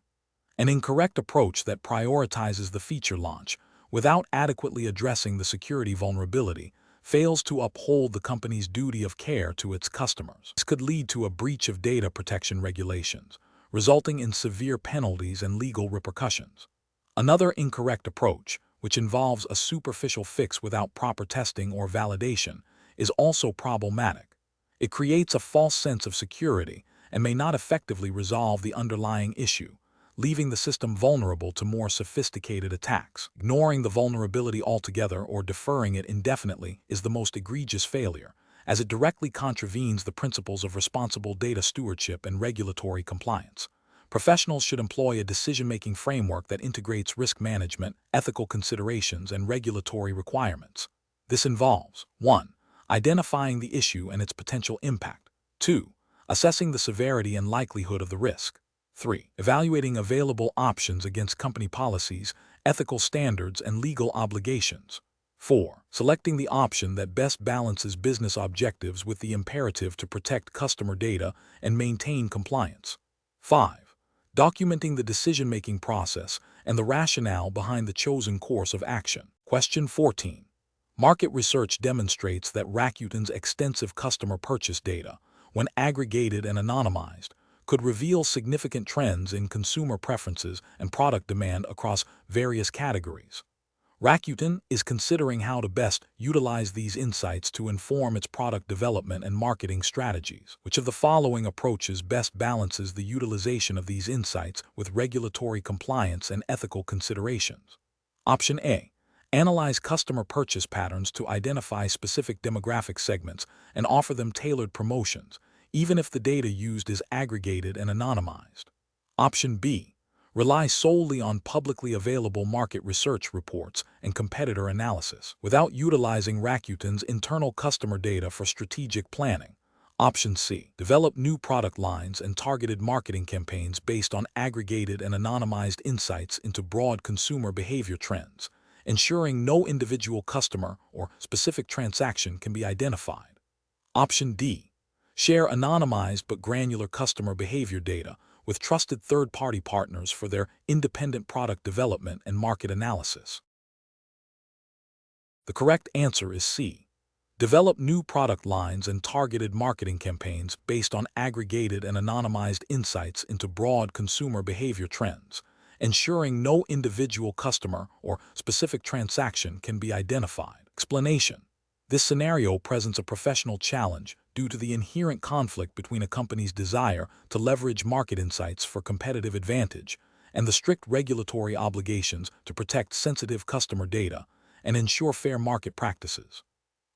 An incorrect approach that prioritizes the feature launch without adequately addressing the security vulnerability fails to uphold the company's duty of care to its customers. This could lead to a breach of data protection regulations, resulting in severe penalties and legal repercussions. Another incorrect approach, which involves a superficial fix without proper testing or validation, is also problematic. It creates a false sense of security and may not effectively resolve the underlying issue, leaving the system vulnerable to more sophisticated attacks. Ignoring the vulnerability altogether or deferring it indefinitely is the most egregious failure, as it directly contravenes the principles of responsible data stewardship and regulatory compliance. Professionals should employ a decision-making framework that integrates risk management, ethical considerations, and regulatory requirements. This involves 1. Identifying the issue and its potential impact. 2. Assessing the severity and likelihood of the risk. 3. Evaluating available options against company policies, ethical standards, and legal obligations. 4. Selecting the option that best balances business objectives with the imperative to protect customer data and maintain compliance. 5. Documenting the decision-making process and the rationale behind the chosen course of action. Question 14. Market research demonstrates that Rakuten's extensive customer purchase data, when aggregated and anonymized, could reveal significant trends in consumer preferences and product demand across various categories. Rakuten is considering how to best utilize these insights to inform its product development and marketing strategies. Which of the following approaches best balances the utilization of these insights with regulatory compliance and ethical considerations? Option A. Analyze customer purchase patterns to identify specific demographic segments and offer them tailored promotions, even if the data used is aggregated and anonymized. Option B. Rely solely on publicly available market research reports and competitor analysis, without utilizing Rakuten's internal customer data for strategic planning. Option C. Develop new product lines and targeted marketing campaigns based on aggregated and anonymized insights into broad consumer behavior trends, ensuring no individual customer or specific transaction can be identified. Option D. Share anonymized but granular customer behavior data with trusted third-party partners for their independent product development and market analysis. The correct answer is C. Develop new product lines and targeted marketing campaigns based on aggregated and anonymized insights into broad consumer behavior trends, ensuring no individual customer or specific transaction can be identified. Explanation: this scenario presents a professional challenge due to the inherent conflict between a company's desire to leverage market insights for competitive advantage and the strict regulatory obligations to protect sensitive customer data and ensure fair market practices.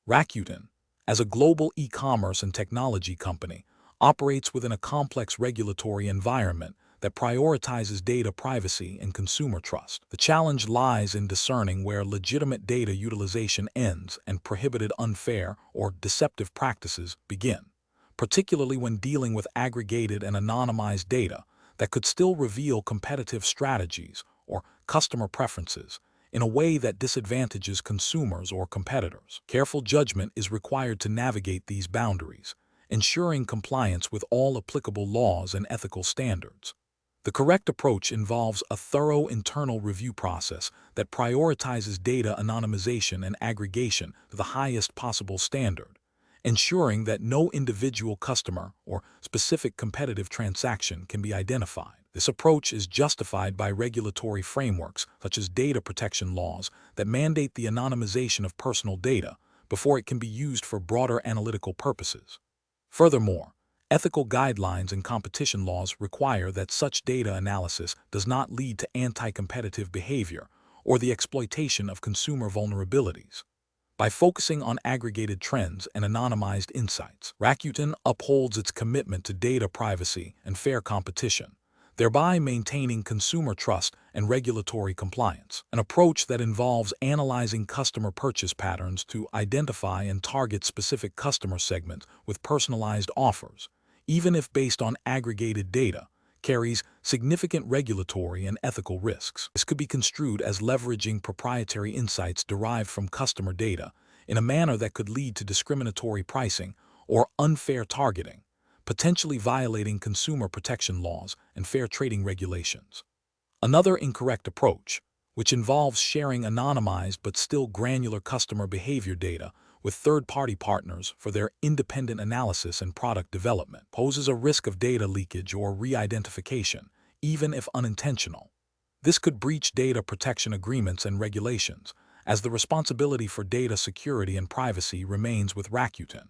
Rakuten, as a global e-commerce and technology company, operates within a complex regulatory environment that prioritizes data privacy and consumer trust. The challenge lies in discerning where legitimate data utilization ends and prohibited unfair or deceptive practices begin, particularly when dealing with aggregated and anonymized data that could still reveal competitive strategies or customer preferences in a way that disadvantages consumers or competitors. Careful judgment is required to navigate these boundaries, ensuring compliance with all applicable laws and ethical standards. The correct approach involves a thorough internal review process that prioritizes data anonymization and aggregation to the highest possible standard, ensuring that no individual customer or specific competitive transaction can be identified. This approach is justified by regulatory frameworks such as data protection laws that mandate the anonymization of personal data before it can be used for broader analytical purposes. Furthermore, ethical guidelines and competition laws require that such data analysis does not lead to anti-competitive behavior or the exploitation of consumer vulnerabilities. By focusing on aggregated trends and anonymized insights, Rakuten upholds its commitment to data privacy and fair competition, thereby maintaining consumer trust and regulatory compliance. An approach that involves analyzing customer purchase patterns to identify and target specific customer segments with personalized offers, even if based on aggregated data, carries significant regulatory and ethical risks. This could be construed as leveraging proprietary insights derived from customer data in a manner that could lead to discriminatory pricing or unfair targeting, potentially violating consumer protection laws and fair trading regulations. Another incorrect approach, which involves sharing anonymized but still granular customer behavior data with third-party partners for their independent analysis and product development, poses a risk of data leakage or re-identification, even if unintentional. This could breach data protection agreements and regulations, as the responsibility for data security and privacy remains with Rakuten.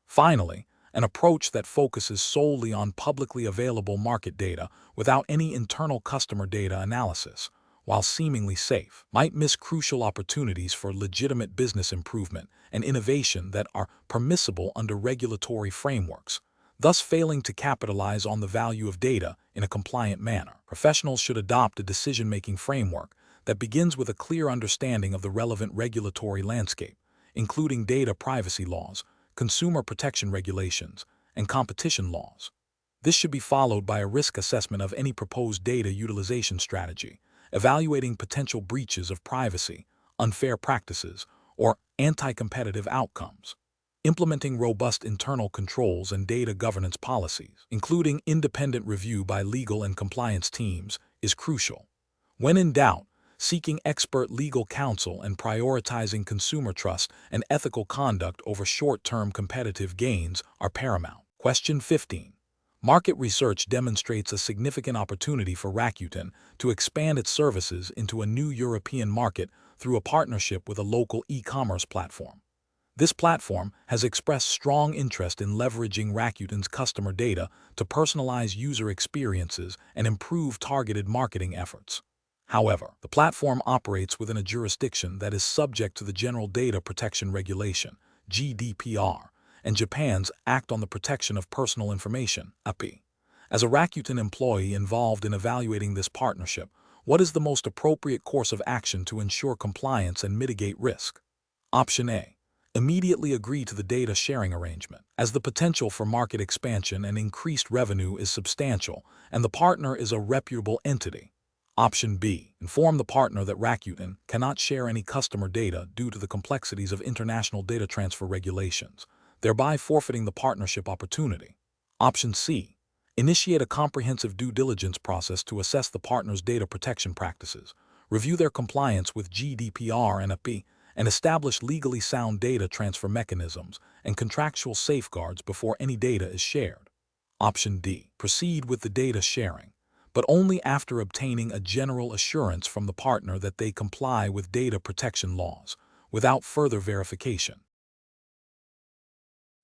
Finally, an approach that focuses solely on publicly available market data without any internal customer data analysis, while seemingly safe, might miss crucial opportunities for legitimate business improvement and innovation that are permissible under regulatory frameworks, thus failing to capitalize on the value of data in a compliant manner. Professionals should adopt a decision-making framework that begins with a clear understanding of the relevant regulatory landscape, including data privacy laws, consumer protection regulations, and competition laws. This should be followed by a risk assessment of any proposed data utilization strategy, evaluating potential breaches of privacy, unfair practices, or anti-competitive outcomes. Implementing robust internal controls and data governance policies, including independent review by legal and compliance teams, is crucial. When in doubt, seeking expert legal counsel and prioritizing consumer trust and ethical conduct over short-term competitive gains are paramount. Question 15. Market research demonstrates a significant opportunity for Rakuten to expand its services into a new European market through a partnership with a local e-commerce platform. This platform has expressed strong interest in leveraging Rakuten's customer data to personalize user experiences and improve targeted marketing efforts. However, the platform operates within a jurisdiction that is subject to the General Data Protection Regulation, GDPR, and Japan's Act on the Protection of Personal Information, AP. As a Rakuten employee involved in evaluating this partnership, what is the most appropriate course of action to ensure compliance and mitigate risk? Option A. Immediately agree to the data sharing arrangement, as the potential for market expansion and increased revenue is substantial and the partner is a reputable entity. Option B. Inform the partner that Rakuten cannot share any customer data due to the complexities of international data transfer regulations, thereby forfeiting the partnership opportunity. Option C. Initiate a comprehensive due diligence process to assess the partner's data protection practices, review their compliance with GDPR and AP, and establish legally sound data transfer mechanisms and contractual safeguards before any data is shared. Option D. Proceed with the data sharing, but only after obtaining a general assurance from the partner that they comply with data protection laws, without further verification.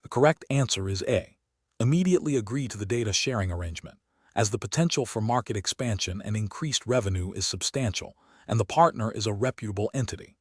The correct answer is A. Immediately agree to the data sharing arrangement, as the potential for market expansion and increased revenue is substantial, and the partner is a reputable entity.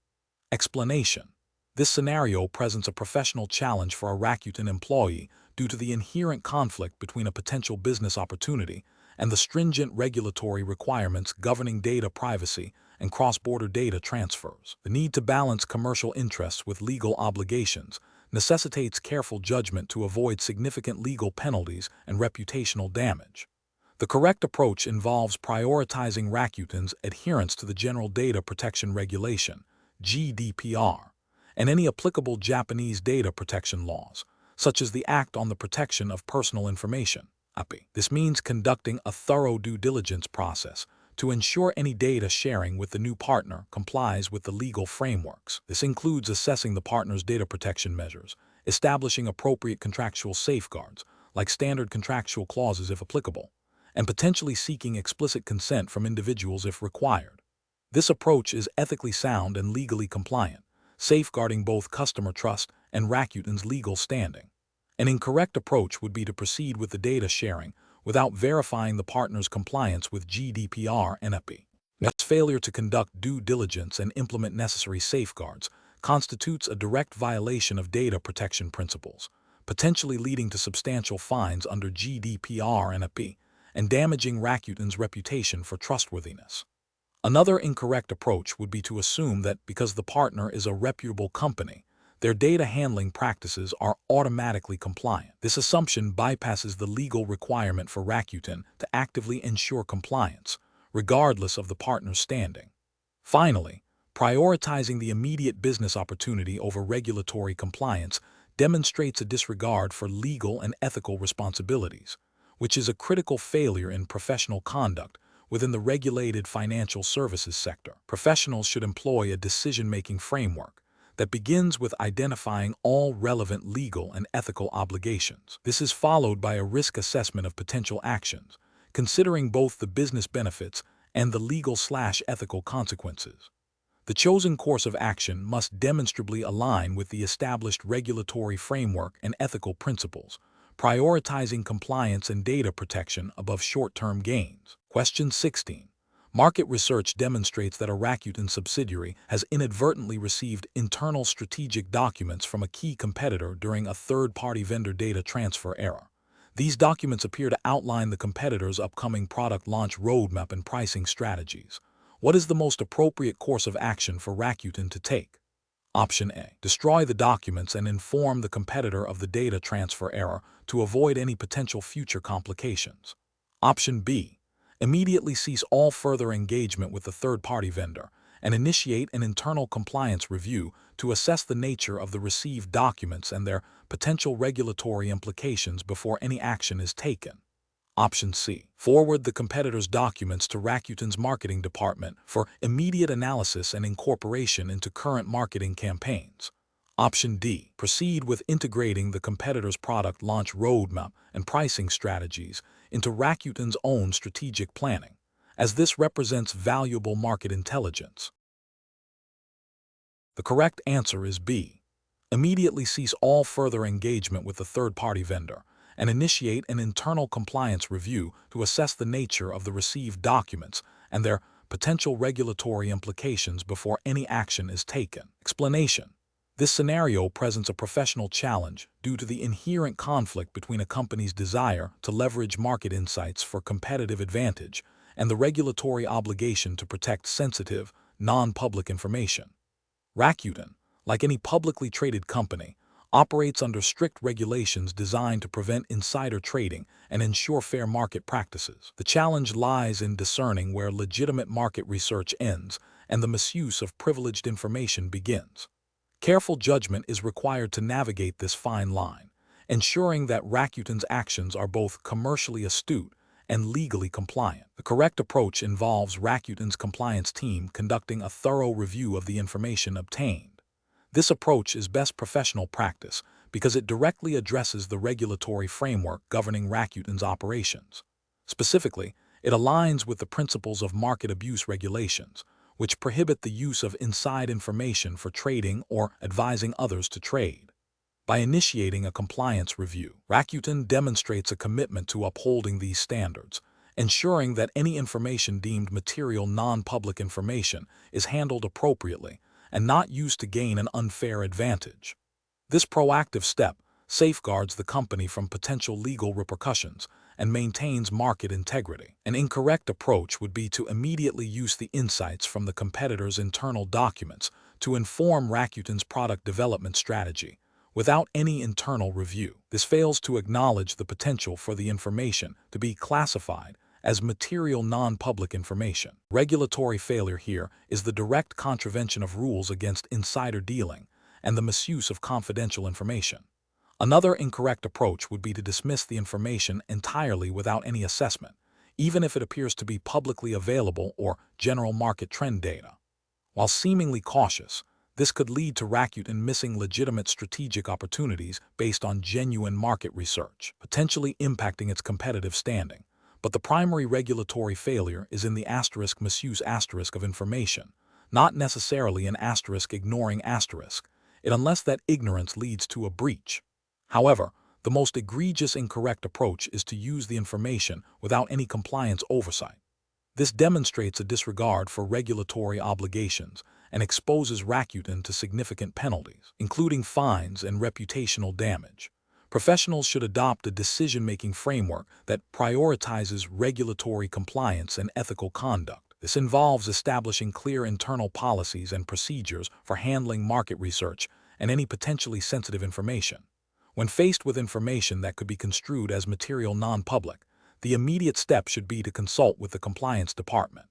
Explanation. This scenario presents a professional challenge for a Rakuten employee due to the inherent conflict between a potential business opportunity and the stringent regulatory requirements governing data privacy and cross-border data transfers. The need to balance commercial interests with legal obligations necessitates careful judgment to avoid significant legal penalties and reputational damage. The correct approach involves prioritizing Rakuten's adherence to the General Data Protection Regulation, GDPR, and any applicable Japanese data protection laws, such as the Act on the Protection of Personal Information, API. This means conducting a thorough due diligence process to ensure any data sharing with the new partner complies with the legal frameworks. This includes assessing the partner's data protection measures, establishing appropriate contractual safeguards, like standard contractual clauses if applicable, and potentially seeking explicit consent from individuals if required. This approach is ethically sound and legally compliant, safeguarding both customer trust and Rakuten's legal standing. An incorrect approach would be to proceed with the data sharing without verifying the partner's compliance with GDPR and API. This failure to conduct due diligence and implement necessary safeguards constitutes a direct violation of data protection principles, potentially leading to substantial fines under GDPR and API, and damaging Rakuten's reputation for trustworthiness. Another incorrect approach would be to assume that because the partner is a reputable company, their data handling practices are automatically compliant. This assumption bypasses the legal requirement for Rakuten to actively ensure compliance, regardless of the partner's standing. Finally, prioritizing the immediate business opportunity over regulatory compliance demonstrates a disregard for legal and ethical responsibilities, which is a critical failure in professional conduct within the regulated financial services sector. Professionals should employ a decision-making framework that begins with identifying all relevant legal and ethical obligations. This is followed by a risk assessment of potential actions, considering both the business benefits and the legal/ethical consequences. The chosen course of action must demonstrably align with the established regulatory framework and ethical principles, prioritizing compliance and data protection above short-term gains. Question 16. Market research demonstrates that a Rakuten subsidiary has inadvertently received internal strategic documents from a key competitor during a third-party vendor data transfer era. These documents appear to outline the competitor's upcoming product launch roadmap and pricing strategies. What is the most appropriate course of action for Rakuten to take? Option A. Destroy the documents and inform the competitor of the data transfer error to avoid any potential future complications. Option B. Immediately cease all further engagement with the third-party vendor and initiate an internal compliance review to assess the nature of the received documents and their potential regulatory implications before any action is taken. Option C. Forward the competitor's documents to Rakuten's marketing department for immediate analysis and incorporation into current marketing campaigns. Option D. Proceed with integrating the competitor's product launch roadmap and pricing strategies into Rakuten's own strategic planning, as this represents valuable market intelligence. The correct answer is B. Immediately cease all further engagement with the third-party vendor and initiate an internal compliance review to assess the nature of the received documents and their potential regulatory implications before any action is taken. Explanation. This scenario presents a professional challenge due to the inherent conflict between a company's desire to leverage market insights for competitive advantage and the regulatory obligation to protect sensitive, non-public information. Rakuten, like any publicly traded company, operates under strict regulations designed to prevent insider trading and ensure fair market practices. The challenge lies in discerning where legitimate market research ends and the misuse of privileged information begins. Careful judgment is required to navigate this fine line, ensuring that Rakuten's actions are both commercially astute and legally compliant. The correct approach involves Rakuten's compliance team conducting a thorough review of the information obtained. This approach is best professional practice because it directly addresses the regulatory framework governing Rakuten's operations. Specifically, it aligns with the principles of market abuse regulations, which prohibit the use of inside information for trading or advising others to trade. By initiating a compliance review, Rakuten demonstrates a commitment to upholding these standards, ensuring that any information deemed material non-public information is handled appropriately and not used to gain an unfair advantage. This proactive step safeguards the company from potential legal repercussions and maintains market integrity. An incorrect approach would be to immediately use the insights from the competitor's internal documents to inform Rakuten's product development strategy without any internal review. This fails to acknowledge the potential for the information to be classified as material non-public information. Regulatory failure here is the direct contravention of rules against insider dealing and the misuse of confidential information. Another incorrect approach would be to dismiss the information entirely without any assessment, even if it appears to be publicly available or general market trend data. While seemingly cautious, this could lead to Rakuten missing legitimate strategic opportunities based on genuine market research, potentially impacting its competitive standing. But the primary regulatory failure is in the misuse of information, not necessarily an ignoring it unless that ignorance leads to a breach. However, the most egregious incorrect approach is to use the information without any compliance oversight. This demonstrates a disregard for regulatory obligations and exposes Rakuten to significant penalties, including fines and reputational damage. Professionals should adopt a decision-making framework that prioritizes regulatory compliance and ethical conduct. This involves establishing clear internal policies and procedures for handling market research and any potentially sensitive information. When faced with information that could be construed as material non-public, the immediate step should be to consult with the compliance department.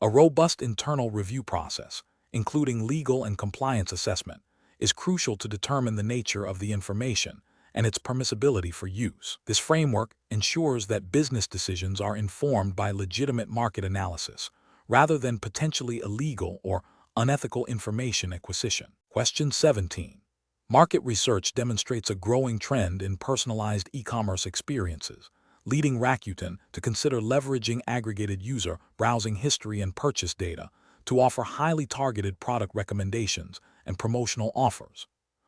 A robust internal review process, including legal and compliance assessment, is crucial to determine the nature of the information and its permissibility for use. This framework ensures that business decisions are informed by legitimate market analysis, rather than potentially illegal or unethical information acquisition. Question 17. Market research demonstrates a growing trend in personalized e-commerce experiences, leading Rakuten to consider leveraging aggregated user browsing history and purchase data to offer highly targeted product recommendations and promotional offers.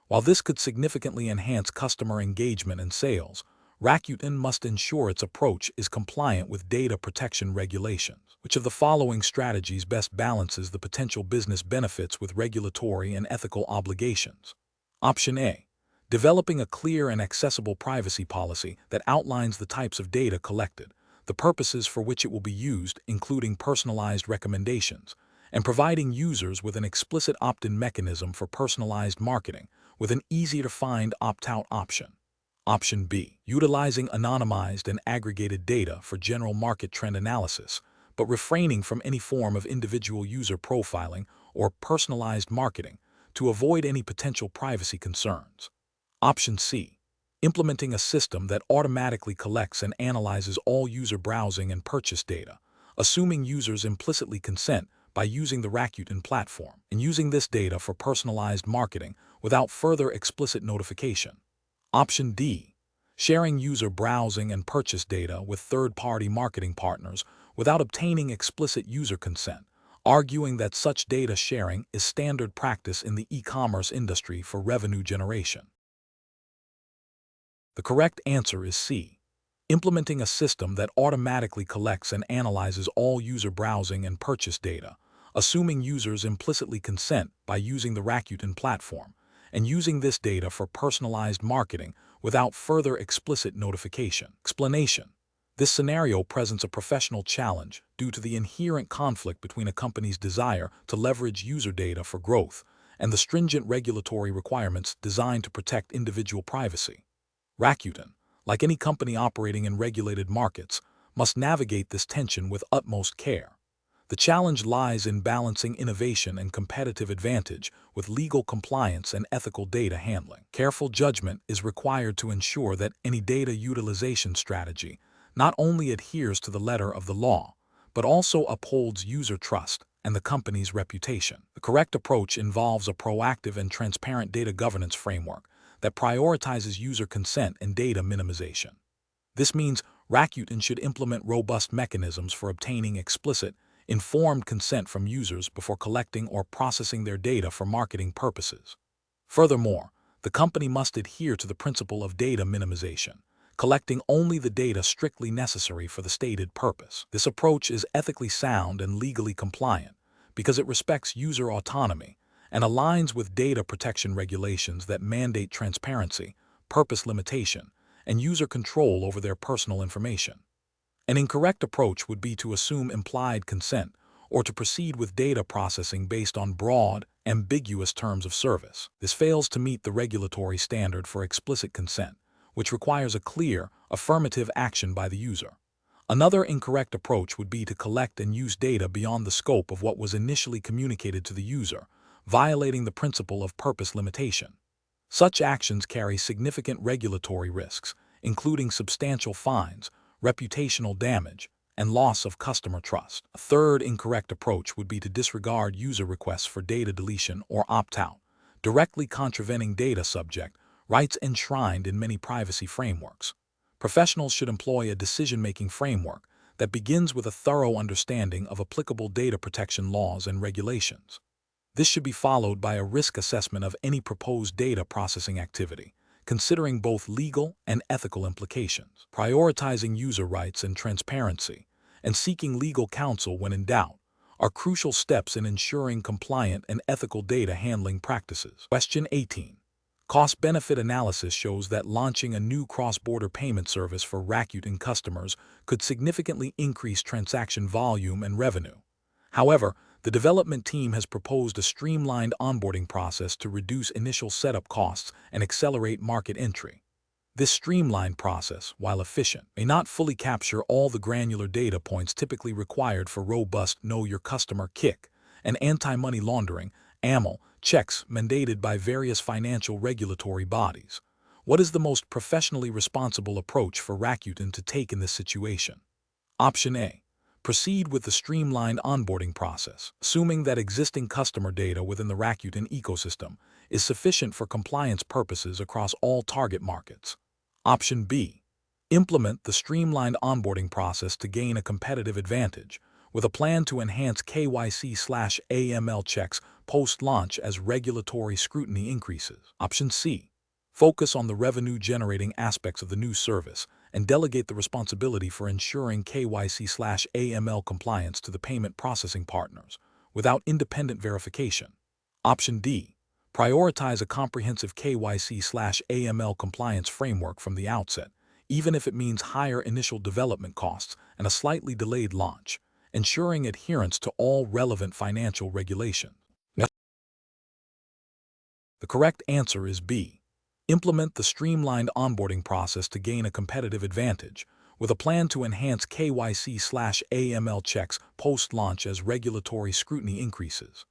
While this could significantly enhance customer engagement and sales, Rakuten must ensure its approach is compliant with data protection regulations. Which of the following strategies best balances the potential business benefits with regulatory and ethical obligations? Option A. Developing a clear and accessible privacy policy that outlines the types of data collected, the purposes for which it will be used, including personalized recommendations, and providing users with an explicit opt-in mechanism for personalized marketing with an easy-to-find opt-out option. Option B. Utilizing anonymized and aggregated data for general market trend analysis, but refraining from any form of individual user profiling or personalized marketing to avoid any potential privacy concerns. Option C. Implementing a system that automatically collects and analyzes all user browsing and purchase data, assuming users implicitly consent by using the Rakuten platform, and using this data for personalized marketing without further explicit notification. Option D. Sharing user browsing and purchase data with third-party marketing partners without obtaining explicit user consent, arguing that such data sharing is standard practice in the e-commerce industry for revenue generation. The correct answer is C. Implementing a system that automatically collects and analyzes all user browsing and purchase data, assuming users implicitly consent by using the Rakuten platform, and using this data for personalized marketing without further explicit notification. Explanation. This scenario presents a professional challenge due to the inherent conflict between a company's desire to leverage user data for growth and the stringent regulatory requirements designed to protect individual privacy. Rakuten, like any company operating in regulated markets, must navigate this tension with utmost care. The challenge lies in balancing innovation and competitive advantage with legal compliance and ethical data handling. Careful judgment is required to ensure that any data utilization strategy not only adheres to the letter of the law, but also upholds user trust and the company's reputation. The correct approach involves a proactive and transparent data governance framework that prioritizes user consent and data minimization. This means Rakuten should implement robust mechanisms for obtaining explicit, informed consent from users before collecting or processing their data for marketing purposes. Furthermore, the company must adhere to the principle of data minimization, collecting only the data strictly necessary for the stated purpose. This approach is ethically sound and legally compliant because it respects user autonomy and aligns with data protection regulations that mandate transparency, purpose limitation, and user control over their personal information. An incorrect approach would be to assume implied consent or to proceed with data processing based on broad, ambiguous terms of service. This fails to meet the regulatory standard for explicit consent, which requires a clear, affirmative action by the user. Another incorrect approach would be to collect and use data beyond the scope of what was initially communicated to the user, violating the principle of purpose limitation. Such actions carry significant regulatory risks, including substantial fines, reputational damage, and loss of customer trust. A third incorrect approach would be to disregard user requests for data deletion or opt-out, directly contravening data subject rights enshrined in many privacy frameworks. Professionals should employ a decision-making framework that begins with a thorough understanding of applicable data protection laws and regulations. This should be followed by a risk assessment of any proposed data processing activity, considering both legal and ethical implications. Prioritizing user rights and transparency, and seeking legal counsel when in doubt, are crucial steps in ensuring compliant and ethical data handling practices. Question 18. Cost-benefit analysis shows that launching a new cross-border payment service for Rakuten customers could significantly increase transaction volume and revenue. However, the development team has proposed a streamlined onboarding process to reduce initial setup costs and accelerate market entry. This streamlined process, while efficient, may not fully capture all the granular data points typically required for robust Know Your Customer (KIC) and anti-money laundering (AML) checks mandated by various financial regulatory bodies. What is the most professionally responsible approach for Rakuten to take in this situation? Option A. Proceed with the streamlined onboarding process, assuming that existing customer data within the Rakuten ecosystem is sufficient for compliance purposes across all target markets. Option B. Implement the streamlined onboarding process to gain a competitive advantage, with a plan to enhance KYC/AML checks post-launch as regulatory scrutiny increases. Option C. Focus on the revenue-generating aspects of the new service and delegate the responsibility for ensuring KYC/AML compliance to the payment processing partners without independent verification. Option D. Prioritize a comprehensive KYC/AML compliance framework from the outset, even if it means higher initial development costs and a slightly delayed launch, ensuring adherence to all relevant financial regulations. The correct answer is B. Implement the streamlined onboarding process to gain a competitive advantage, with a plan to enhance KYC/AML checks post-launch as regulatory scrutiny increases.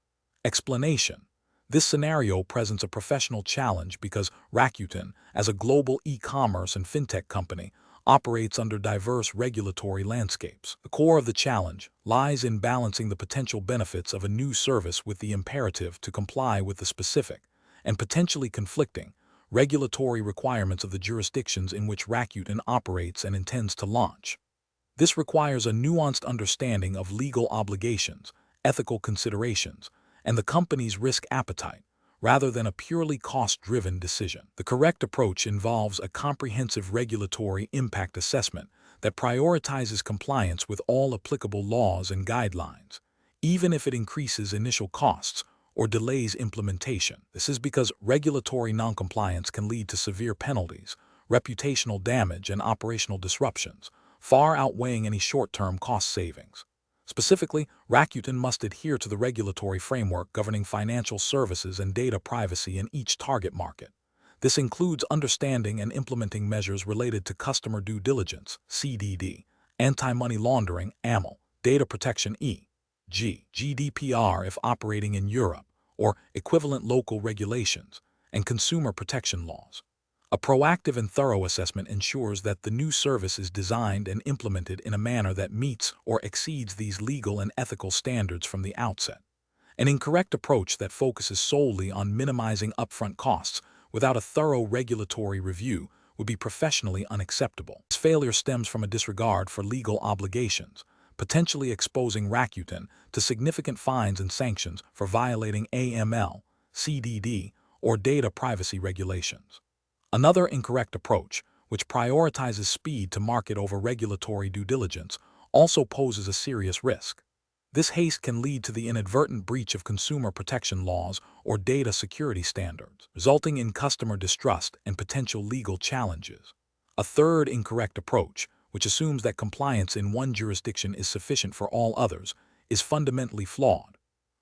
Explanation. This scenario presents a professional challenge because Rakuten, as a global e-commerce and fintech company, operates under diverse regulatory landscapes. The core of the challenge lies in balancing the potential benefits of a new service with the imperative to comply with the specific, and potentially conflicting, regulatory requirements of the jurisdictions in which Rakuten operates and intends to launch. This requires a nuanced understanding of legal obligations, ethical considerations, and the company's risk appetite, rather than a purely cost-driven decision. The correct approach involves a comprehensive regulatory impact assessment that prioritizes compliance with all applicable laws and guidelines, even if it increases initial costs or delays implementation. This is because regulatory noncompliance can lead to severe penalties, reputational damage, and operational disruptions, far outweighing any short-term cost savings. Specifically, Rakuten must adhere to the regulatory framework governing financial services and data privacy in each target market. This includes understanding and implementing measures related to customer due diligence (CDD), anti-money laundering (AML), data protection (e.g., GDPR if operating in Europe, or equivalent local regulations, and consumer protection laws. A proactive and thorough assessment ensures that the new service is designed and implemented in a manner that meets or exceeds these legal and ethical standards from the outset. An incorrect approach that focuses solely on minimizing upfront costs without a thorough regulatory review would be professionally unacceptable. This failure stems from a disregard for legal obligations, potentially exposing Rakuten to significant fines and sanctions for violating AML, CDD, or data privacy regulations. Another incorrect approach, which prioritizes speed to market over regulatory due diligence, also poses a serious risk. This haste can lead to the inadvertent breach of consumer protection laws or data security standards, resulting in customer distrust and potential legal challenges. A third incorrect approach, which assumes that compliance in one jurisdiction is sufficient for all others, is fundamentally flawed.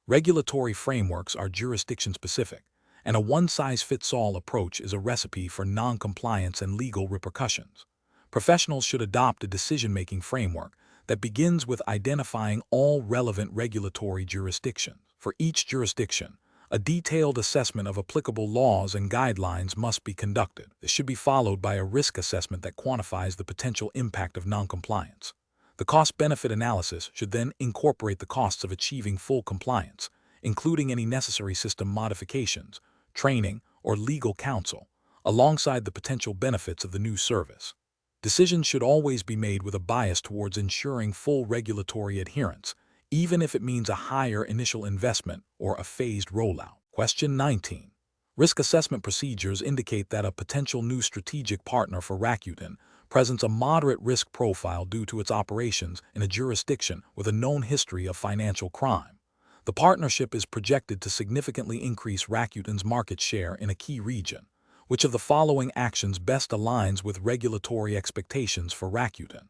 Regulatory frameworks are jurisdiction-specific, and a one-size-fits-all approach is a recipe for non-compliance and legal repercussions. Professionals should adopt a decision-making framework that begins with identifying all relevant regulatory jurisdictions. For each jurisdiction, a detailed assessment of applicable laws and guidelines must be conducted. This should be followed by a risk assessment that quantifies the potential impact of noncompliance. The cost-benefit analysis should then incorporate the costs of achieving full compliance, including any necessary system modifications, training, or legal counsel, alongside the potential benefits of the new service. Decisions should always be made with a bias towards ensuring full regulatory adherence, even if it means a higher initial investment or a phased rollout. Question 19. Risk assessment procedures indicate that a potential new strategic partner for Rakuten presents a moderate risk profile due to its operations in a jurisdiction with a known history of financial crime. The partnership is projected to significantly increase Rakuten's market share in a key region. Which of the following actions best aligns with regulatory expectations for Rakuten?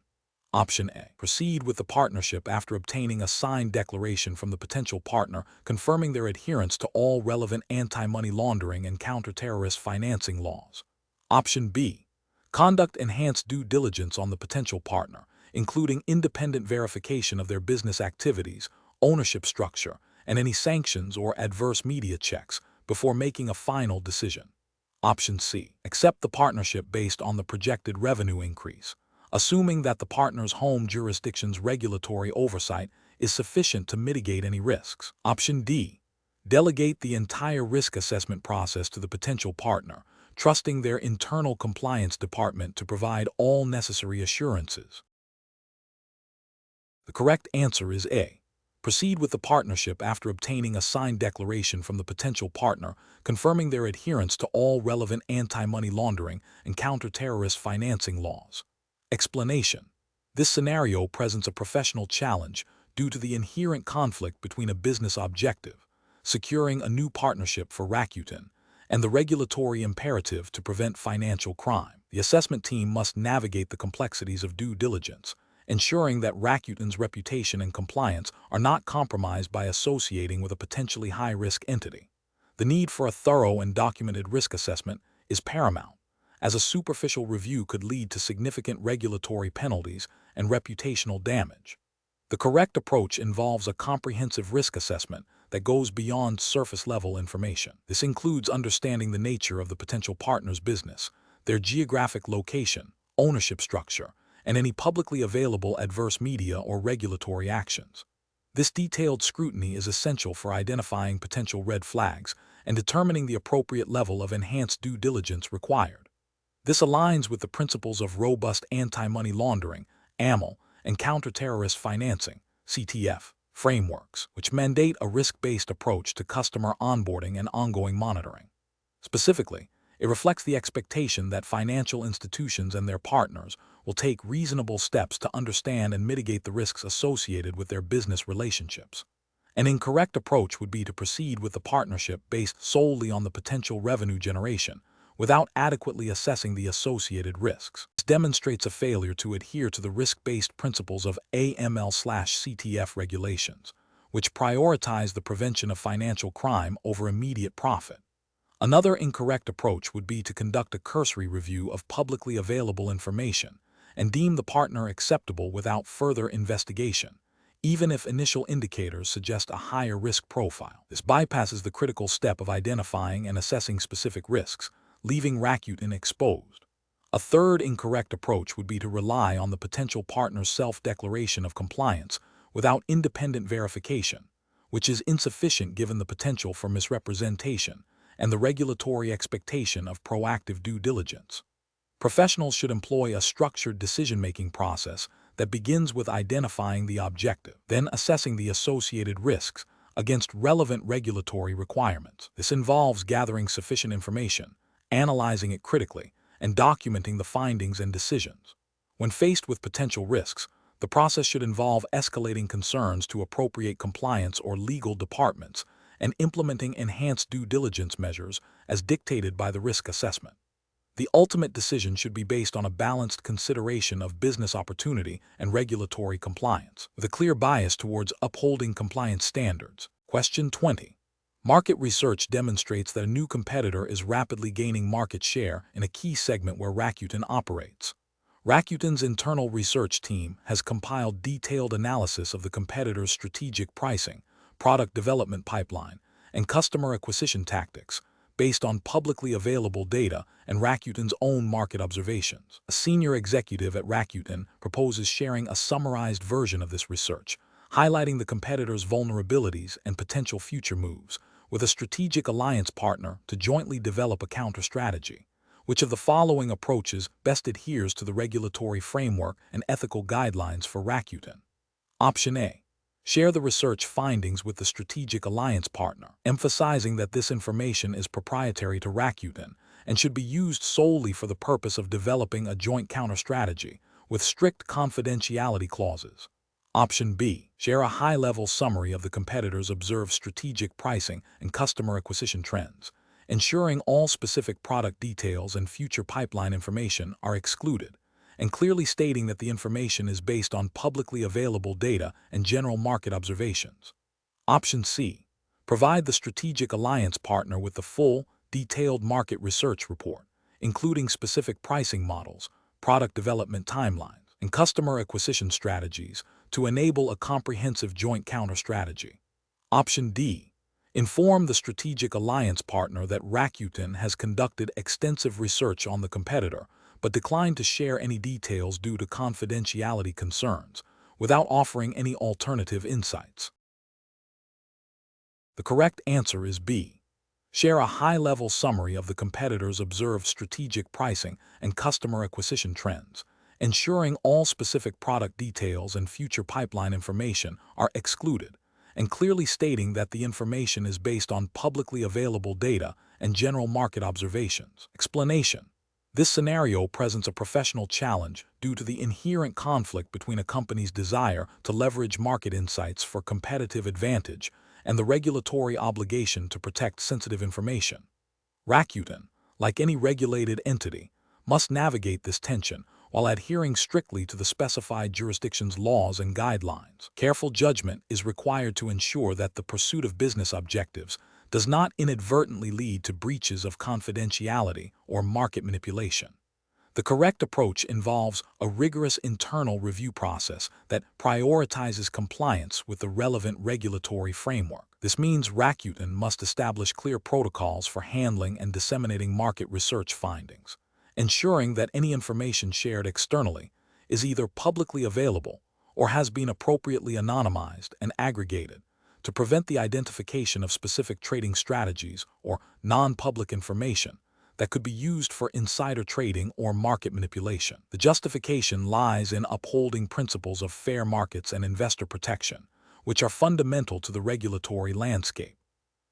Option A. Proceed with the partnership after obtaining a signed declaration from the potential partner confirming their adherence to all relevant anti-money laundering and counter-terrorist financing laws. Option B. Conduct enhanced due diligence on the potential partner, including independent verification of their business activities, ownership structure, and any sanctions or adverse media checks before making a final decision. Option C. Accept the partnership based on the projected revenue increase, assuming that the partner's home jurisdiction's regulatory oversight is sufficient to mitigate any risks. Option D. Delegate the entire risk assessment process to the potential partner, trusting their internal compliance department to provide all necessary assurances. The correct answer is A. Proceed with the partnership after obtaining a signed declaration from the potential partner confirming their adherence to all relevant anti-money laundering and counter-terrorist financing laws. Explanation. This scenario presents a professional challenge due to the inherent conflict between a business objective, securing a new partnership for Rakuten, and the regulatory imperative to prevent financial crime. The assessment team must navigate the complexities of due diligence, ensuring that Rakuten's reputation and compliance are not compromised by associating with a potentially high-risk entity. The need for a thorough and documented risk assessment is paramount, as a superficial review could lead to significant regulatory penalties and reputational damage. The correct approach involves a comprehensive risk assessment that goes beyond surface-level information. This includes understanding the nature of the potential partner's business, their geographic location, ownership structure, and any publicly available adverse media or regulatory actions. This detailed scrutiny is essential for identifying potential red flags and determining the appropriate level of enhanced due diligence required. This aligns with the principles of robust anti-money laundering, AML, and counter-terrorist financing, CTF, frameworks, which mandate a risk-based approach to customer onboarding and ongoing monitoring. Specifically, it reflects the expectation that financial institutions and their partners will take reasonable steps to understand and mitigate the risks associated with their business relationships. An incorrect approach would be to proceed with the partnership based solely on the potential revenue generation, without adequately assessing the associated risks. This demonstrates a failure to adhere to the risk-based principles of AML/CTF regulations, which prioritize the prevention of financial crime over immediate profit. Another incorrect approach would be to conduct a cursory review of publicly available information and deem the partner acceptable without further investigation, even if initial indicators suggest a higher risk profile. This bypasses the critical step of identifying and assessing specific risks, leaving Rakuten exposed. A third incorrect approach would be to rely on the potential partner's self-declaration of compliance without independent verification, which is insufficient given the potential for misrepresentation and the regulatory expectation of proactive due diligence. Professionals should employ a structured decision-making process that begins with identifying the objective, then assessing the associated risks against relevant regulatory requirements. This involves gathering sufficient information, analyzing it critically, and documenting the findings and decisions. When faced with potential risks, The process should involve escalating concerns to appropriate compliance or legal departments and implementing enhanced due diligence measures as dictated by the risk assessment. The ultimate decision should be based on a balanced consideration of business opportunity and regulatory compliance, with a clear bias towards upholding compliance standards. Question 20. Market research demonstrates that a new competitor is rapidly gaining market share in a key segment where Rakuten operates. Rakuten's internal research team has compiled detailed analysis of the competitor's strategic pricing, product development pipeline, and customer acquisition tactics based on publicly available data and Rakuten's own market observations. A senior executive at Rakuten proposes sharing a summarized version of this research, highlighting the competitor's vulnerabilities and potential future moves, with a strategic alliance partner to jointly develop a counter-strategy. Which of the following approaches best adheres to the regulatory framework and ethical guidelines for Rakuten? Option A. Share the research findings with the strategic alliance partner, emphasizing that this information is proprietary to Rakuten and should be used solely for the purpose of developing a joint counter-strategy with strict confidentiality clauses. Option B. Share a high-level summary of the competitor's observed strategic pricing and customer acquisition trends, ensuring all specific product details and future pipeline information are excluded, and clearly stating that the information is based on publicly available data and general market observations. Option C. Provide the strategic alliance partner with the full, detailed market research report, including specific pricing models, product development timelines, and customer acquisition strategies to enable a comprehensive joint counter-strategy. Option D. Inform the strategic alliance partner that Rakuten has conducted extensive research on the competitor, but declined to share any details due to confidentiality concerns, without offering any alternative insights. The correct answer is B. Share a high-level summary of the competitor's observed strategic pricing and customer acquisition trends, ensuring all specific product details and future pipeline information are excluded, and clearly stating that the information is based on publicly available data and general market observations. Explanation. This scenario presents a professional challenge due to the inherent conflict between a company's desire to leverage market insights for competitive advantage and the regulatory obligation to protect sensitive information. Rakuten, like any regulated entity, must navigate this tension while adhering strictly to the specified jurisdiction's laws and guidelines. Careful judgment is required to ensure that the pursuit of business objectives does not inadvertently lead to breaches of confidentiality or market manipulation. The correct approach involves a rigorous internal review process that prioritizes compliance with the relevant regulatory framework. This means Rakuten must establish clear protocols for handling and disseminating market research findings, ensuring that any information shared externally is either publicly available or has been appropriately anonymized and aggregated to prevent the identification of specific trading strategies or non-public information that could be used for insider trading or market manipulation. The justification lies in upholding principles of fair markets and investor protection, which are fundamental to the regulatory landscape.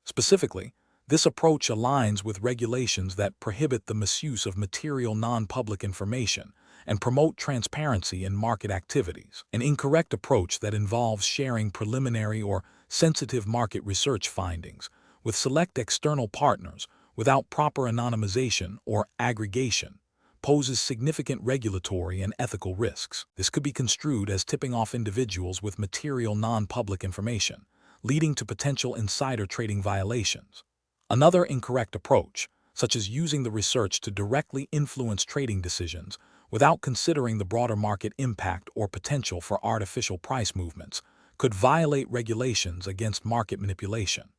Specifically, this approach aligns with regulations that prohibit the misuse of material non-public information and promote transparency in market activities. An incorrect approach that involves sharing preliminary or sensitive market research findings with select external partners without proper anonymization or aggregation poses significant regulatory and ethical risks. This could be construed as tipping off individuals with material non-public information, leading to potential insider trading violations. Another incorrect approach, such as using the research to directly influence trading decisions without considering the broader market impact or potential for artificial price movements, could violate regulations against market manipulation.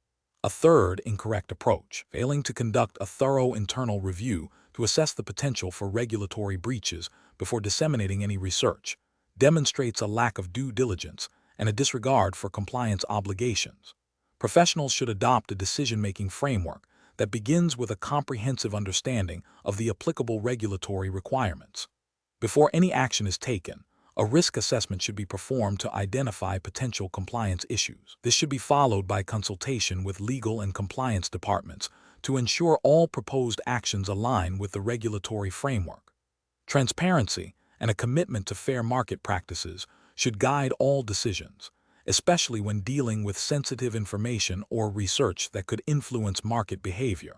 A third incorrect approach, failing to conduct a thorough internal review to assess the potential for regulatory breaches before disseminating any research, demonstrates a lack of due diligence and a disregard for compliance obligations. Professionals should adopt a decision-making framework that begins with a comprehensive understanding of the applicable regulatory requirements. Before any action is taken, a risk assessment should be performed to identify potential compliance issues. This should be followed by consultation with legal and compliance departments to ensure all proposed actions align with the regulatory framework. Transparency and a commitment to fair market practices should guide all decisions, especially when dealing with sensitive information or research that could influence market behavior.